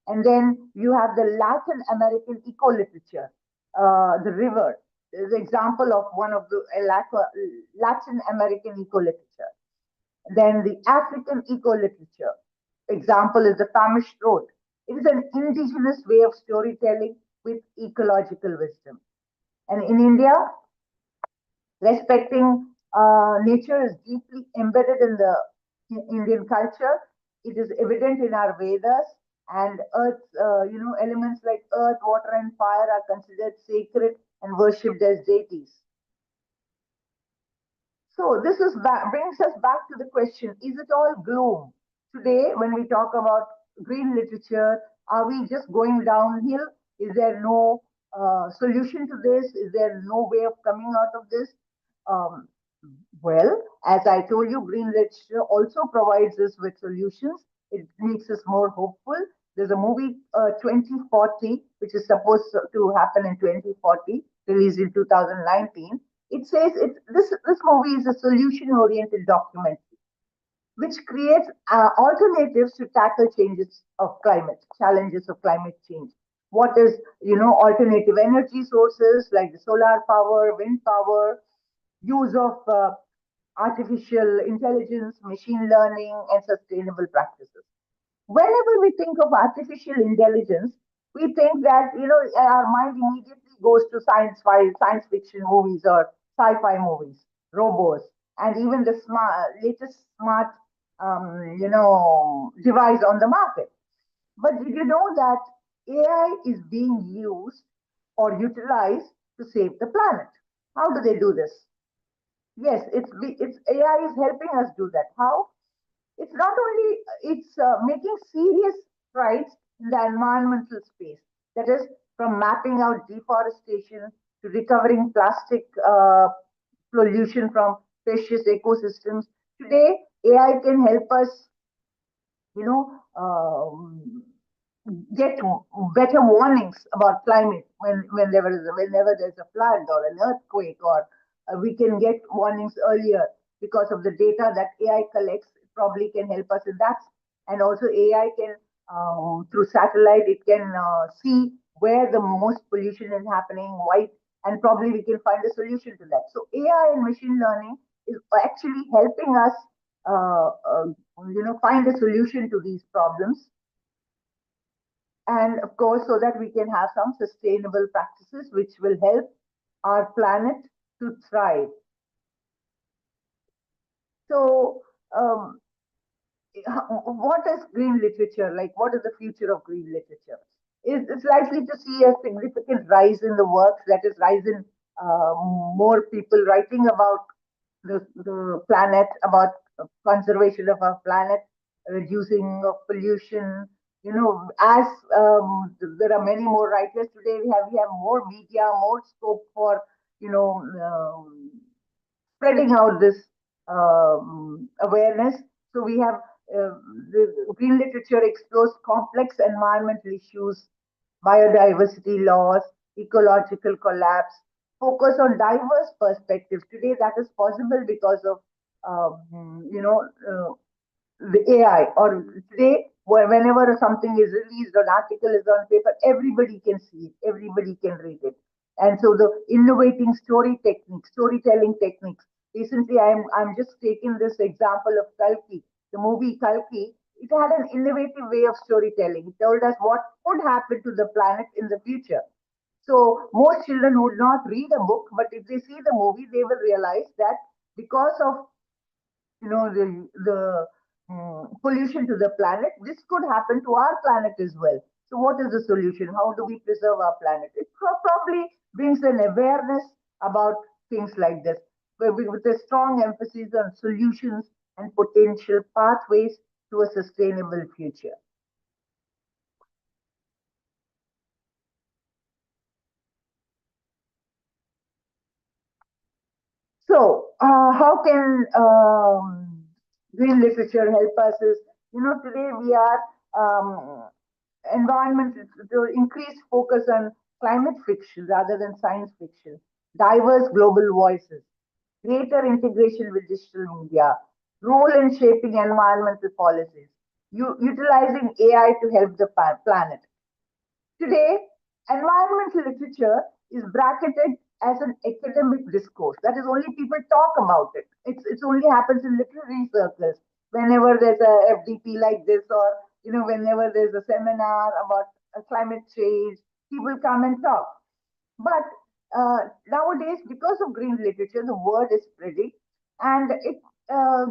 And then you have the Latin American eco literature, the river, the example of one of the Latin American eco literature. Then the African eco literature example is the famished road. It is an indigenous way of storytelling with ecological wisdom. And in India, respecting nature is deeply embedded in the Indian culture. It is evident in our Vedas, and earth, elements like earth, water, and fire are considered sacred and worshipped as deities. So this brings us back to the question: is it all gloom? Today, when we talk about green literature, are we just going downhill? Is there no solution to this? Is there no way of coming out of this? Um, well, as I told you, green literature also provides us with solutions. It makes us more hopeful. There's a movie, 2040, which is supposed to happen in 2040, released in 2019. It says this movie is a solution-oriented documentary which creates alternatives to tackle challenges of climate change. What is, alternative energy sources like the solar power, wind power, use of artificial intelligence, machine learning, and sustainable practices. Whenever we think of artificial intelligence, we think that our mind immediately goes to science fiction movies or sci-fi movies, robots, and even the latest smart device on the market. But did you know that AI is being used or utilized to save the planet? How do they do this? Yes, it's AI is helping us do that. How? It's not only it's making serious strides in the environmental space. That is, from mapping out deforestation to recovering plastic pollution from precious ecosystems. Today, AI can help us, you know, get better warnings about climate whenever there's a flood or an earthquake, or we can get warnings earlier because of the data that AI collects. It probably can help us in that. And also AI can, through satellite, it can see where the most pollution is happening, why, and probably we can find a solution to that. So AI and machine learning is actually helping us, find a solution to these problems. And of course, so that we can have some sustainable practices which will help our planet to thrive. So, what is green literature like? What is the future of green literature? It's likely to see a significant rise in the works, that is, rise in more people writing about the planet, about conservation of our planet, reducing of pollution. As there are many more writers today, we have more media, more scope for spreading out this awareness. So we have the green literature explores complex environmental issues, biodiversity loss, ecological collapse, focus on diverse perspectives. Today, that is possible because of the AI, or today, whenever something is released, an article is on paper, everybody can see it, everybody can read it. And so the innovating storytelling techniques. Recently, I'm just taking this example of Kalki, the movie Kalki. It had an innovative way of storytelling. It told us what could happen to the planet in the future. So most children would not read a book, but if they see the movie, they will realize that because of the pollution to the planet, this could happen to our planet as well. So what is the solution? How do we preserve our planet? It probably brings an awareness about things like this, with a strong emphasis on solutions and potential pathways to a sustainable future. So, how can green literature help us? Is, today we are environment to increase focus on climate fiction rather than science fiction, diverse global voices, greater integration with digital media, role in shaping environmental policies, utilizing AI to help the planet. Today, environmental literature is bracketed as an academic discourse. That is, only people talk about it. It's only happens in literary circles. Whenever there's a FDP like this, or whenever there's a seminar about climate change, people come and talk. But nowadays, because of green literature, the word is spreading, and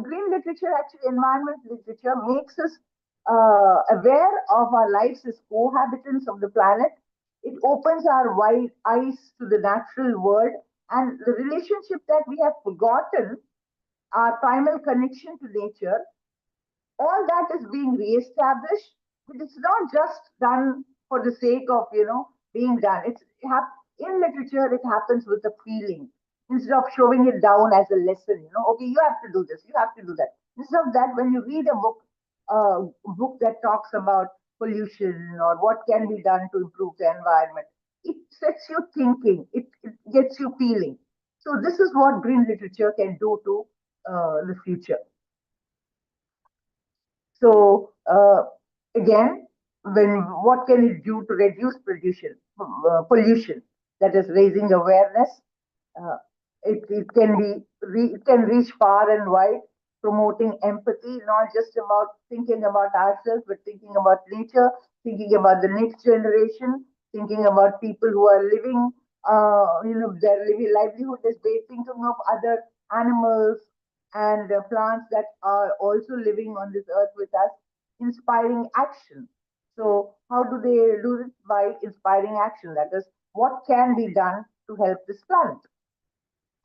green literature, actually, environmental literature, makes us aware of our lives as cohabitants of the planet. It opens our wide eyes to the natural world and the relationship that we have forgotten, our primal connection to nature. All that is being reestablished, but it's not just done for the sake of being done. In literature, it happens with a feeling instead of showing it down as a lesson. Okay, you have to do this, you have to do that. Instead of that, when you read a book that talks about pollution or what can be done to improve the environment, it sets you thinking. It gets you feeling. So this is what green literature can do to the future. So again, what can it do to reduce pollution? That is raising awareness. Uh, it can reach far and wide, promoting empathy, not just about thinking about ourselves, but thinking about nature, thinking about the next generation, thinking about people who are living, their livelihood is based, thinking of other animals and plants that are also living on this earth with us, inspiring action. So, how do they do this? By inspiring action. That is, what can be done to help this planet,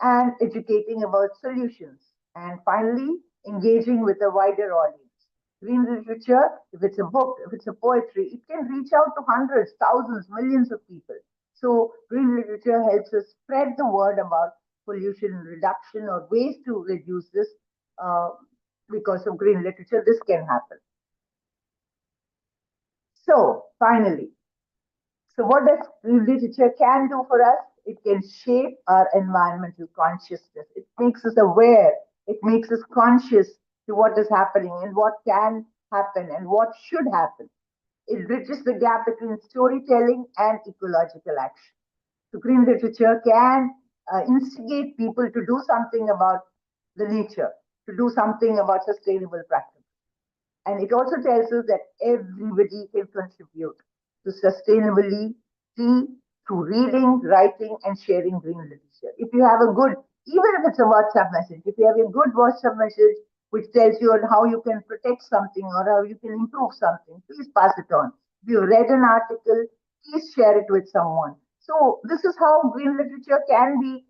and educating about solutions. And finally, engaging with a wider audience. Green literature, if it's a book, if it's a poetry, it can reach out to hundreds, thousands, millions of people. So, green literature helps us spread the word about pollution reduction or ways to reduce this. Uh, because of green literature, this can happen. So, finally, so what does literature can do for us? It can shape our environmental consciousness. It makes us aware. It makes us conscious to what is happening and what can happen and what should happen. It bridges the gap between storytelling and ecological action. So green literature can instigate people to do something about the nature, to do something about sustainable practice. And it also tells us that everybody can contribute to sustainability through reading, writing, and sharing green literature. If you have a good, even if it's a WhatsApp message, if you have a good WhatsApp message which tells you on how you can protect something or how you can improve something, please pass it on. If you read an article, please share it with someone. So this is how green literature can be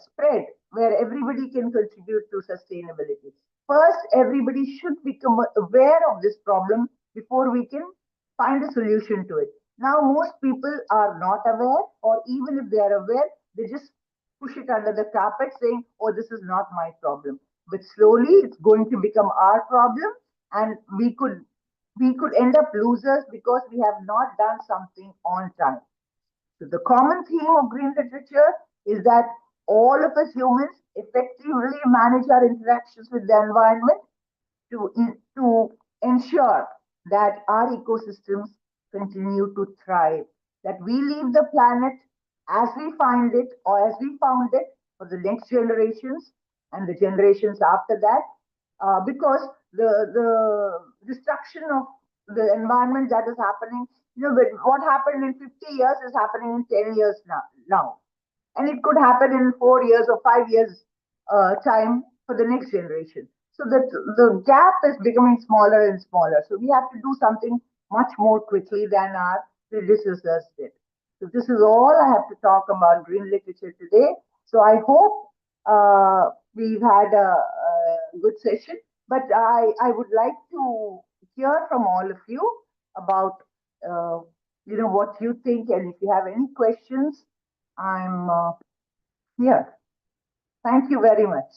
spread, where everybody can contribute to sustainability. First, everybody should become aware of this problem before we can find a solution to it. Now, most people are not aware, or even if they are aware, they just push it under the carpet saying, oh, this is not my problem. But slowly it's going to become our problem, and we could end up losers because we have not done something on time. So the common theme of green literature is that all of us humans effectively manage our interactions with the environment to ensure that our ecosystems continue to thrive, that we leave the planet as we find it or as we found it for the next generations and the generations after that, because the destruction of the environment that is happening, what happened in 50 years is happening in 10 years now. And it could happen in 4 years or 5 years time for the next generation. So that the gap is becoming smaller and smaller. So we have to do something much more quickly than our predecessors did. So this is all I have to talk about green literature today. So I hope we've had a good session, but I would like to hear from all of you about what you think, and if you have any questions, I'm here. Thank you very much.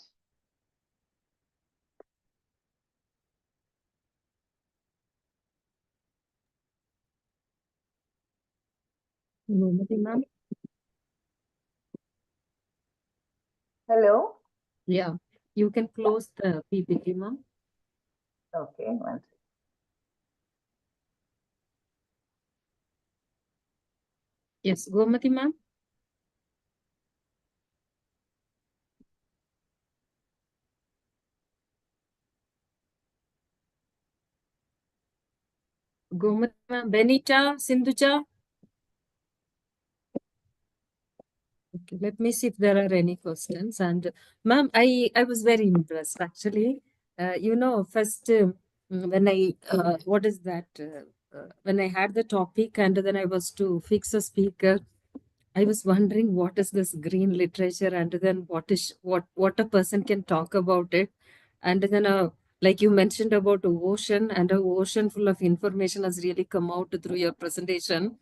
Gomati ma'am. Hello. Yeah, you can close the PPT, ma'am. Okay, one second. Yes, Gomati ma'am. Gomati ma'am, Benita, Sindhuja. Okay, let me see if there are any questions. And ma'am, I was very impressed actually. First when I what is that? When I had the topic and then I was to fix a speaker, I was wondering what is this green literature, and then what a person can talk about it, and then like you mentioned about the ocean, and an ocean full of information has really come out through your presentation,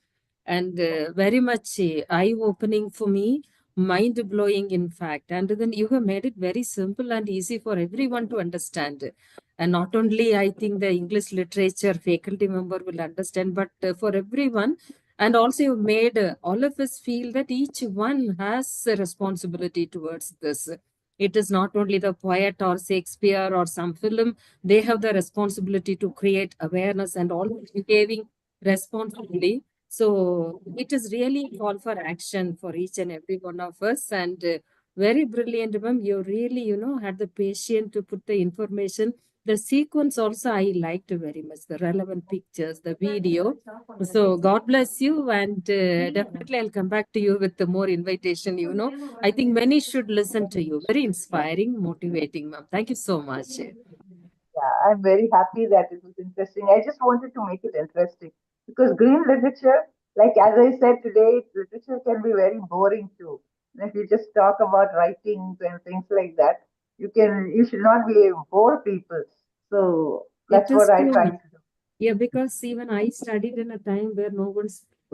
and very much eye-opening for me, mind-blowing in fact, and then you have made it very simple and easy for everyone to understand. And not only I think the English literature faculty member will understand, but for everyone. And also, you made all of us feel that each one has a responsibility towards this. It is not only the poet or Shakespeare or some film, they have the responsibility to create awareness and all behaving responsibly. So it is really a call for action for each and every one of us. And very brilliant, ma'am. You really, had the patience to put the information. The sequence also I liked very much, the relevant pictures, the video. So God bless you, and definitely I'll come back to you with the more invitation. I think many should listen to you. Very inspiring, motivating, ma'am. Thank you so much. Yeah, I'm very happy that it was interesting. I just wanted to make it interesting because green literature, like as I said today, literature can be very boring too. And if you just talk about writings and things like that, you should not be bore people. So It that's is what I true, try ma'am. to do. Yeah, because even I studied in a time where no one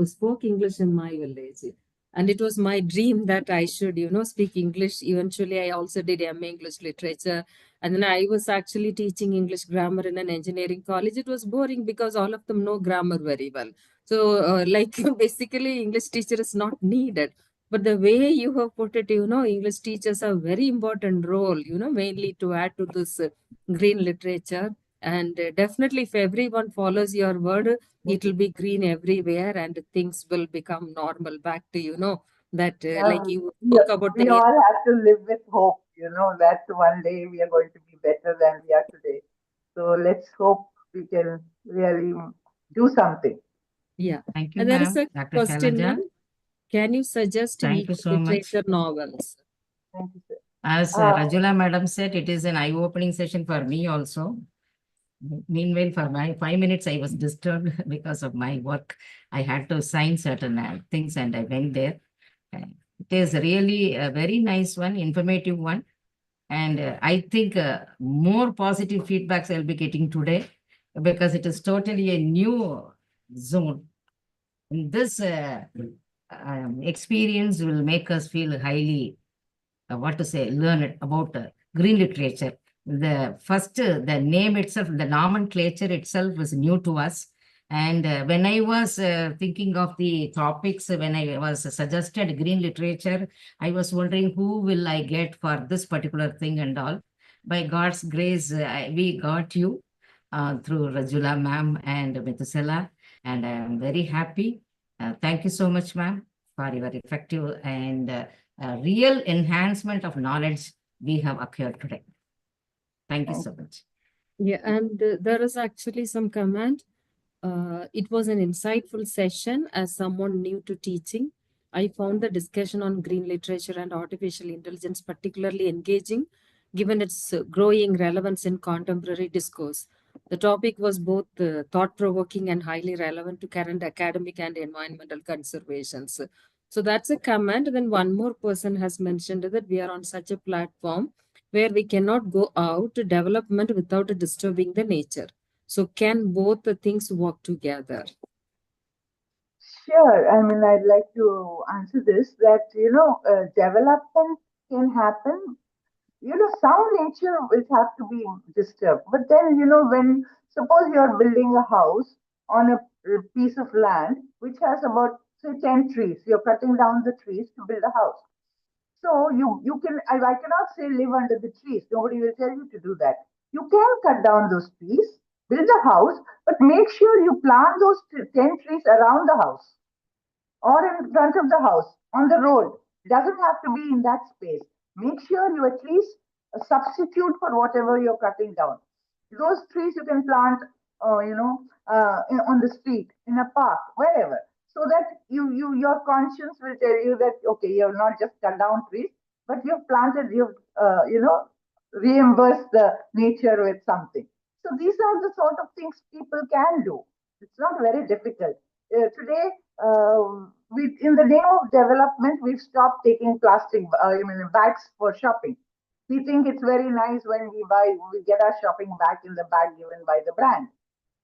spoke English in my village. And it was my dream that I should, speak English. Eventually, I also did MA English literature. And then I was actually teaching English grammar in an engineering college. It was boring because all of them know grammar very well. So, like, basically, English teacher is not needed. But the way you have put it, English teachers have very important role, mainly to add to this green literature. And definitely, if everyone follows your word, it will be green everywhere and things will become normal back to, that like Yeah, you we, spoke about we the. all have to live with hope, that one day we are going to be better than we are today. So let's hope we can really do something. Yeah. Thank you, And there is ma'am. a Dr. question, Shailaja, ma'am. Can you suggest thank you so much. literature novels? Thank you, sir. As Rajula madam said, it is an eye-opening session for me also. Meanwhile, for my 5 minutes, I was disturbed because of my work. I had to sign certain things and I went there. It is really a very nice one, informative one. And I think more positive feedbacks I'll be getting today because it is totally a new zone. And this experience will make us feel highly, learn about green literature. The name itself, the nomenclature itself was new to us. And when I was thinking of the topics, when I was suggested green literature, I was wondering who will I get for this particular thing and all. by God's grace, we got you through Rajula ma'am and Metusela, and I am very happy. Thank you so much, ma'am, for your effective and real enhancement of knowledge we have acquired today. Thank you so much. Yeah, and there is actually some comment. It was an insightful session as someone new to teaching. I found the discussion on green literature and artificial intelligence particularly engaging, given its growing relevance in contemporary discourse. The topic was both thought-provoking and highly relevant to current academic and environmental conservations. So that's a comment. Then one more person has mentioned that we are on such a platform where we cannot go out to development without disturbing the nature. So can both the things work together? Sure. I mean, I'd like to answer this that, development can happen. Some nature will have to be disturbed. But then, when suppose you're building a house on a piece of land which has about, say, 10 trees, you're cutting down the trees to build a house. So you can, I cannot say live under the trees. Nobody will tell you to do that. You can cut down those trees, build a house, but make sure you plant those 10 trees around the house or in front of the house, on the road. It doesn't have to be in that space. Make sure you at least substitute for whatever you're cutting down. Those trees you can plant, on the street, in a park, wherever, so that your conscience will tell you that okay, you've not just cut down trees, but you've planted, you've reimbursed the nature with something. So these are the sort of things people can do. It's not very difficult. Today, in the name of development, we've stopped taking plastic, bags for shopping. We think it's very nice when we get our shopping bag in the bag given by the brand.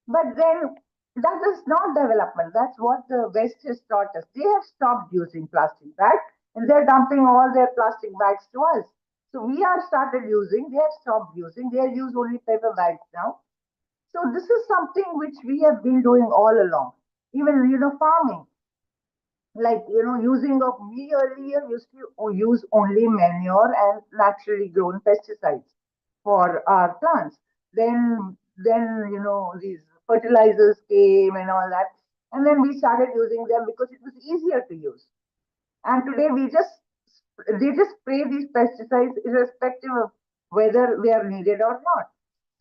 But then that is not development. That's what the West has taught us. They have stopped using plastic bags and they're dumping all their plastic bags to us. So we are started using, they have stopped using, they use only paper bags now. So this is something which we have been doing all along. Even, farming, like, using of, we earlier used to use only manure and naturally grown pesticides for our plants. Then, these fertilizers came and all that. And then we started using them because it was easier to use. And today they just spray these pesticides irrespective of whether they are needed or not.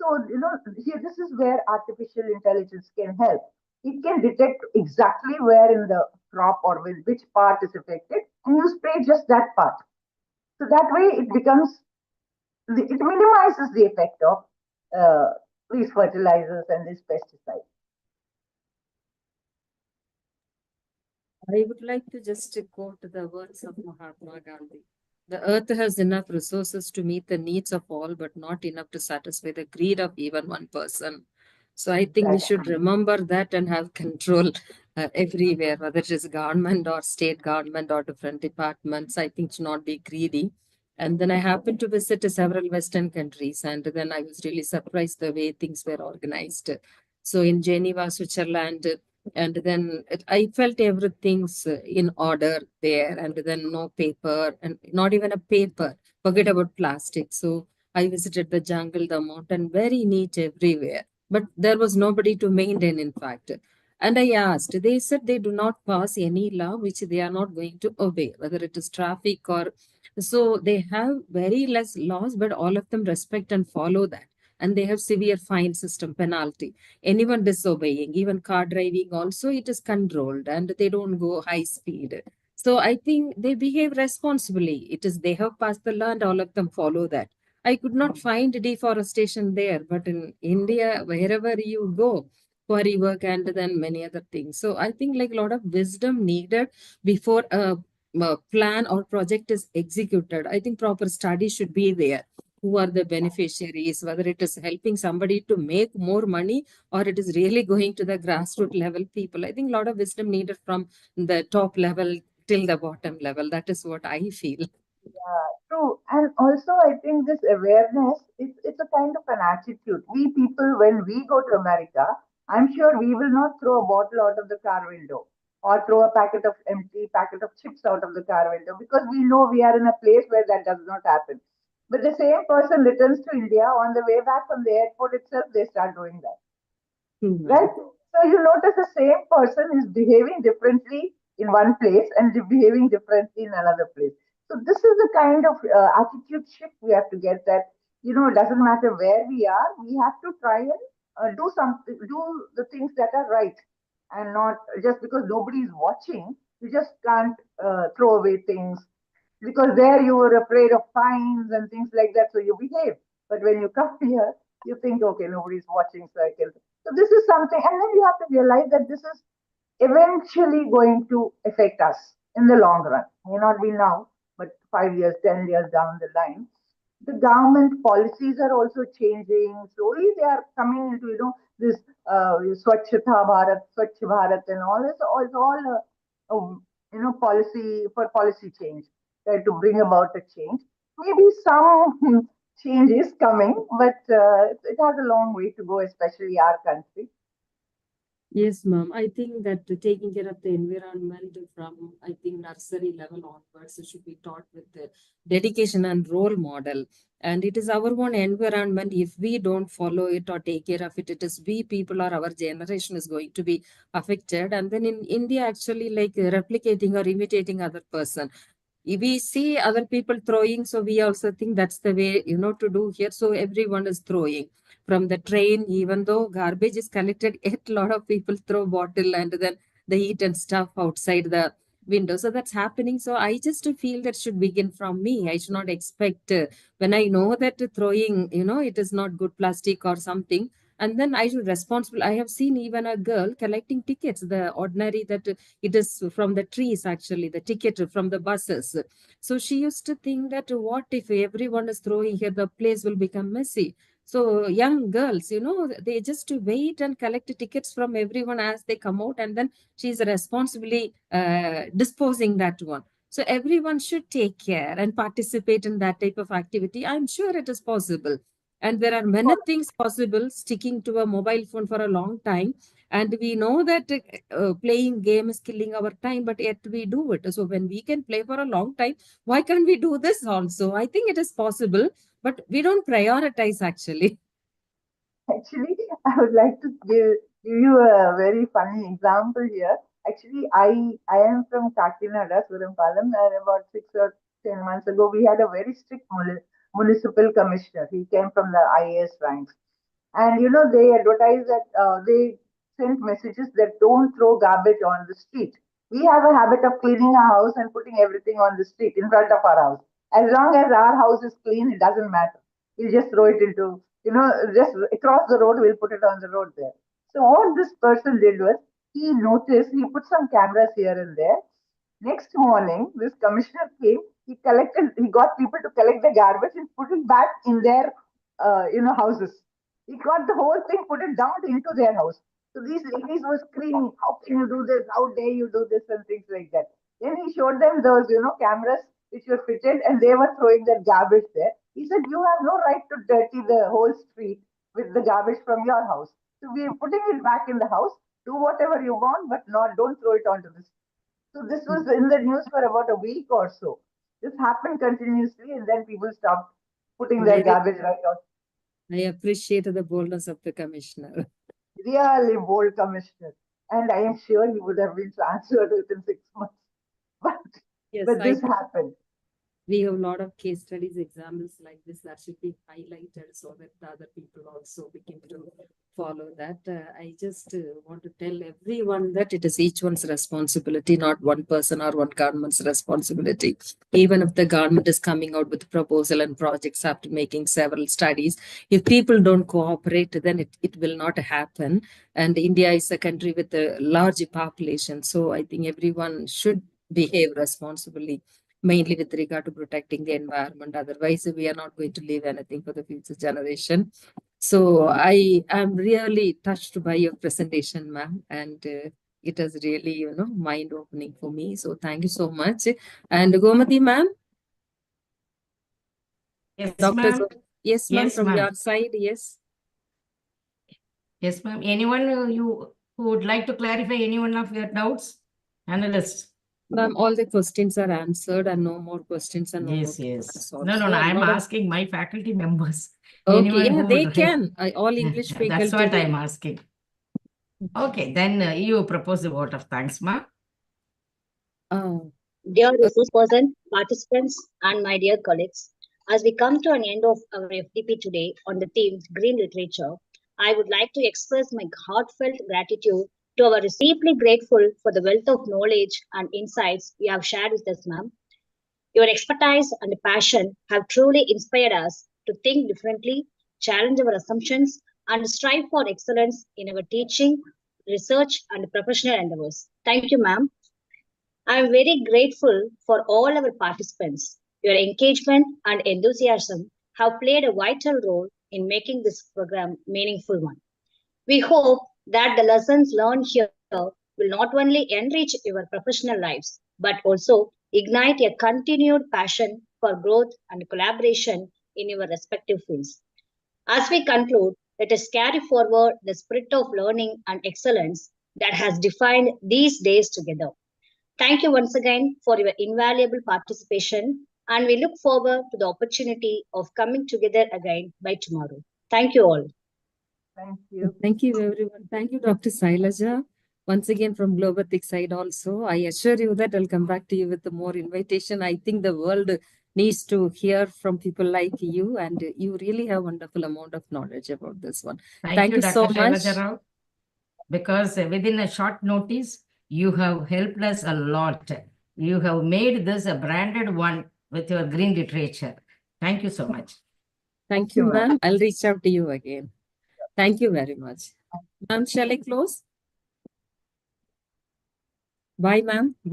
So, here, this is where artificial intelligence can help. It can detect exactly where in the crop or which part is affected, and you spray just that part. So that way it minimizes the effect of these fertilizers and these pesticides. I would like to just quote the words of Mahatma Gandhi. The earth has enough resources to meet the needs of all, but not enough to satisfy the greed of even one person. So I think we should remember that and have control everywhere, whether it is government or state government or different departments. I think to not be greedy. And then I happened to visit several Western countries, and then I was really surprised the way things were organized. So in Geneva, Switzerland, and then I felt everything's in order there, and then no paper and not even a paper. Forget about plastic. So I visited the jungle, the mountain, very neat everywhere, but there was nobody to maintain, in fact. And I asked, they said they do not pass any law which they are not going to obey, whether it is traffic or so. They have very less laws, but all of them respect and follow that. And they have severe fine system penalty. Anyone disobeying, even car driving also, it is controlled and they don't go high speed. So I think they behave responsibly. It is they have passed the law and all of them follow that. I could not find deforestation there, but in India, wherever you go, quarry work and then many other things. So I think like a lot of wisdom needed before a plan or project is executed. I think proper study should be there. Who are the beneficiaries, whether it is helping somebody to make more money or it is really going to the grassroots level people. I think a lot of wisdom needed from the top level till the bottom level. That is what I feel. Yeah, true. And also, I think this awareness, it's a kind of an attitude. We people, when we go to America, I'm sure we will not throw a bottle out of the car window or throw a empty packet of chips out of the car window because we know we are in a place where that does not happen. But the same person returns to India on the way back from the airport itself, they start doing that. Right? So you notice the same person is behaving differently in one place and behaving differently in another place. So this is the kind of attitude shift we have to get, that, it doesn't matter where we are, we have to try and do something, do the things that are right, and not just because nobody is watching, you just can't throw away things, because there you were afraid of fines and things like that, so you behave. But when you come here, you think, okay, nobody's watching, so I can. So this is something, and then you have to realize that this is eventually going to affect us in the long run. May not be now, but 5 years, 10 years down the line. The government policies are also changing. Slowly they are coming into, this Swachhata Bharat, Swachh Bharat and all this, it's all, policy for policy change, try to bring about a change. Maybe some change is coming, but it has a long way to go, especially our country. Yes, ma'am. I think that taking care of the environment from, I think, nursery level onwards should be taught with the dedication and role model. And it is our own environment. If we don't follow it or take care of it, it is we people or our generation is going to be affected. And then in India, actually, like replicating or imitating other person. If we see other people throwing, so we also think that's the way, to do here. So everyone is throwing from the train, even though garbage is collected, yet a lot of people throw bottle and then they eat and stuff outside the window. So that's happening. So I just feel that should begin from me. I should not expect when I know that throwing, it is not good plastic or something. And then I should responsible. I have seen even a girl collecting tickets, the ordinary that it is from the trees, actually, the ticket from the buses. So she used to think that what if everyone is throwing here, the place will become messy. So young girls, they just wait and collect tickets from everyone as they come out, and then she's responsibly disposing that one. So everyone should take care and participate in that type of activity. I'm sure it is possible. And there are many things possible sticking to a mobile phone for a long time. And we know that playing game is killing our time, but yet we do it. So when we can play for a long time, why can't we do this also? I think it is possible, but we don't prioritize actually. Actually, I would like to give you a very funny example here. Actually, I am from Kakinada, Surampalam, and about 6 or 10 months ago, we had a very strict municipal commissioner. He came from the IAS ranks. And they advertise that they sent messages that don't throw garbage on the street. We have a habit of cleaning our house and putting everything on the street in front of our house. As long as our house is clean, it doesn't matter. We just throw it into, just across the road, we'll put it on the road there. So what this person did was, he noticed, he put some cameras here and there. Next morning, this commissioner came, he got people to collect the garbage and put it back in their, houses. He got the whole thing, put it down into their house. So these ladies were screaming, how can you do this? How dare you do this? And things like that. Then he showed them those, cameras which were fitted, and they were throwing their garbage there. He said, you have no right to dirty the whole street with the garbage from your house. So we are putting it back in the house. Do whatever you want, but don't throw it onto the street. So this was in the news for about a week or so. This happened continuously, and then people stopped putting their garbage right out. I appreciate the boldness of the commissioner. Really bold commissioner. And I am sure he would have been transferred within 6 months. But this happened. We have a lot of case studies, examples like this that should be highlighted so that the other people also begin to follow that. I just want to tell everyone that it is each one's responsibility, not one person or one government's responsibility. Even if the government is coming out with proposal and projects after making several studies, if people don't cooperate, then it will not happen. And India is a country with a large population. So I think everyone should behave responsibly, mainly with regard to protecting the environment. Otherwise, we are not going to leave anything for the future generation. So I am really touched by your presentation, ma'am, and it was really, mind-opening for me. So thank you so much. And Gomati, ma'am? Yes, Doctor, ma'am. yes, ma'am, Yes, from ma'am. your side, yes. Yes, ma'am. Anyone who would like to clarify any one of your doubts? Analysts. Ma'am, all the questions are answered and no more questions and no more Yes, class yes. also. No, I'm Madam- asking my faculty members. Okay, Anyone yeah, who they would can. All English faculty. That's what will- I'm asking. Okay, then you propose the vote of thanks, ma. Dear resource person, participants, and my dear colleagues, as we come to an end of our FDP today on the theme Green Literature, I would like to express my heartfelt gratitude to our deeply grateful for the wealth of knowledge and insights you have shared with us, ma'am. Your expertise and passion have truly inspired us to think differently, challenge our assumptions, and strive for excellence in our teaching, research, and professional endeavors. Thank you, ma'am. I am very grateful for all our participants. Your engagement and enthusiasm have played a vital role in making this program meaningful one. We hope that the lessons learned here will not only enrich your professional lives, but also ignite a continued passion for growth and collaboration in your respective fields. As we conclude, let us carry forward the spirit of learning and excellence that has defined these days together. Thank you once again for your invaluable participation, and we look forward to the opportunity of coming together again by tomorrow. Thank you all. Thank you. Thank you, everyone. Thank you, Dr. Sailaja. Once again, from Globothic side also, I assure you that I'll come back to you with the more invitation. I think the world needs to hear from people like you, and you really have wonderful amount of knowledge about this one. Thank you Dr. so much. Shailaja Rao, because within a short notice, you have helped us a lot. You have made this a branded one with your green literature. Thank you so much. Thank you, you, ma'am. ma'am. I'll reach out to you again. Thank you very much. Ma'am, shall I close? Bye, ma'am. Bye.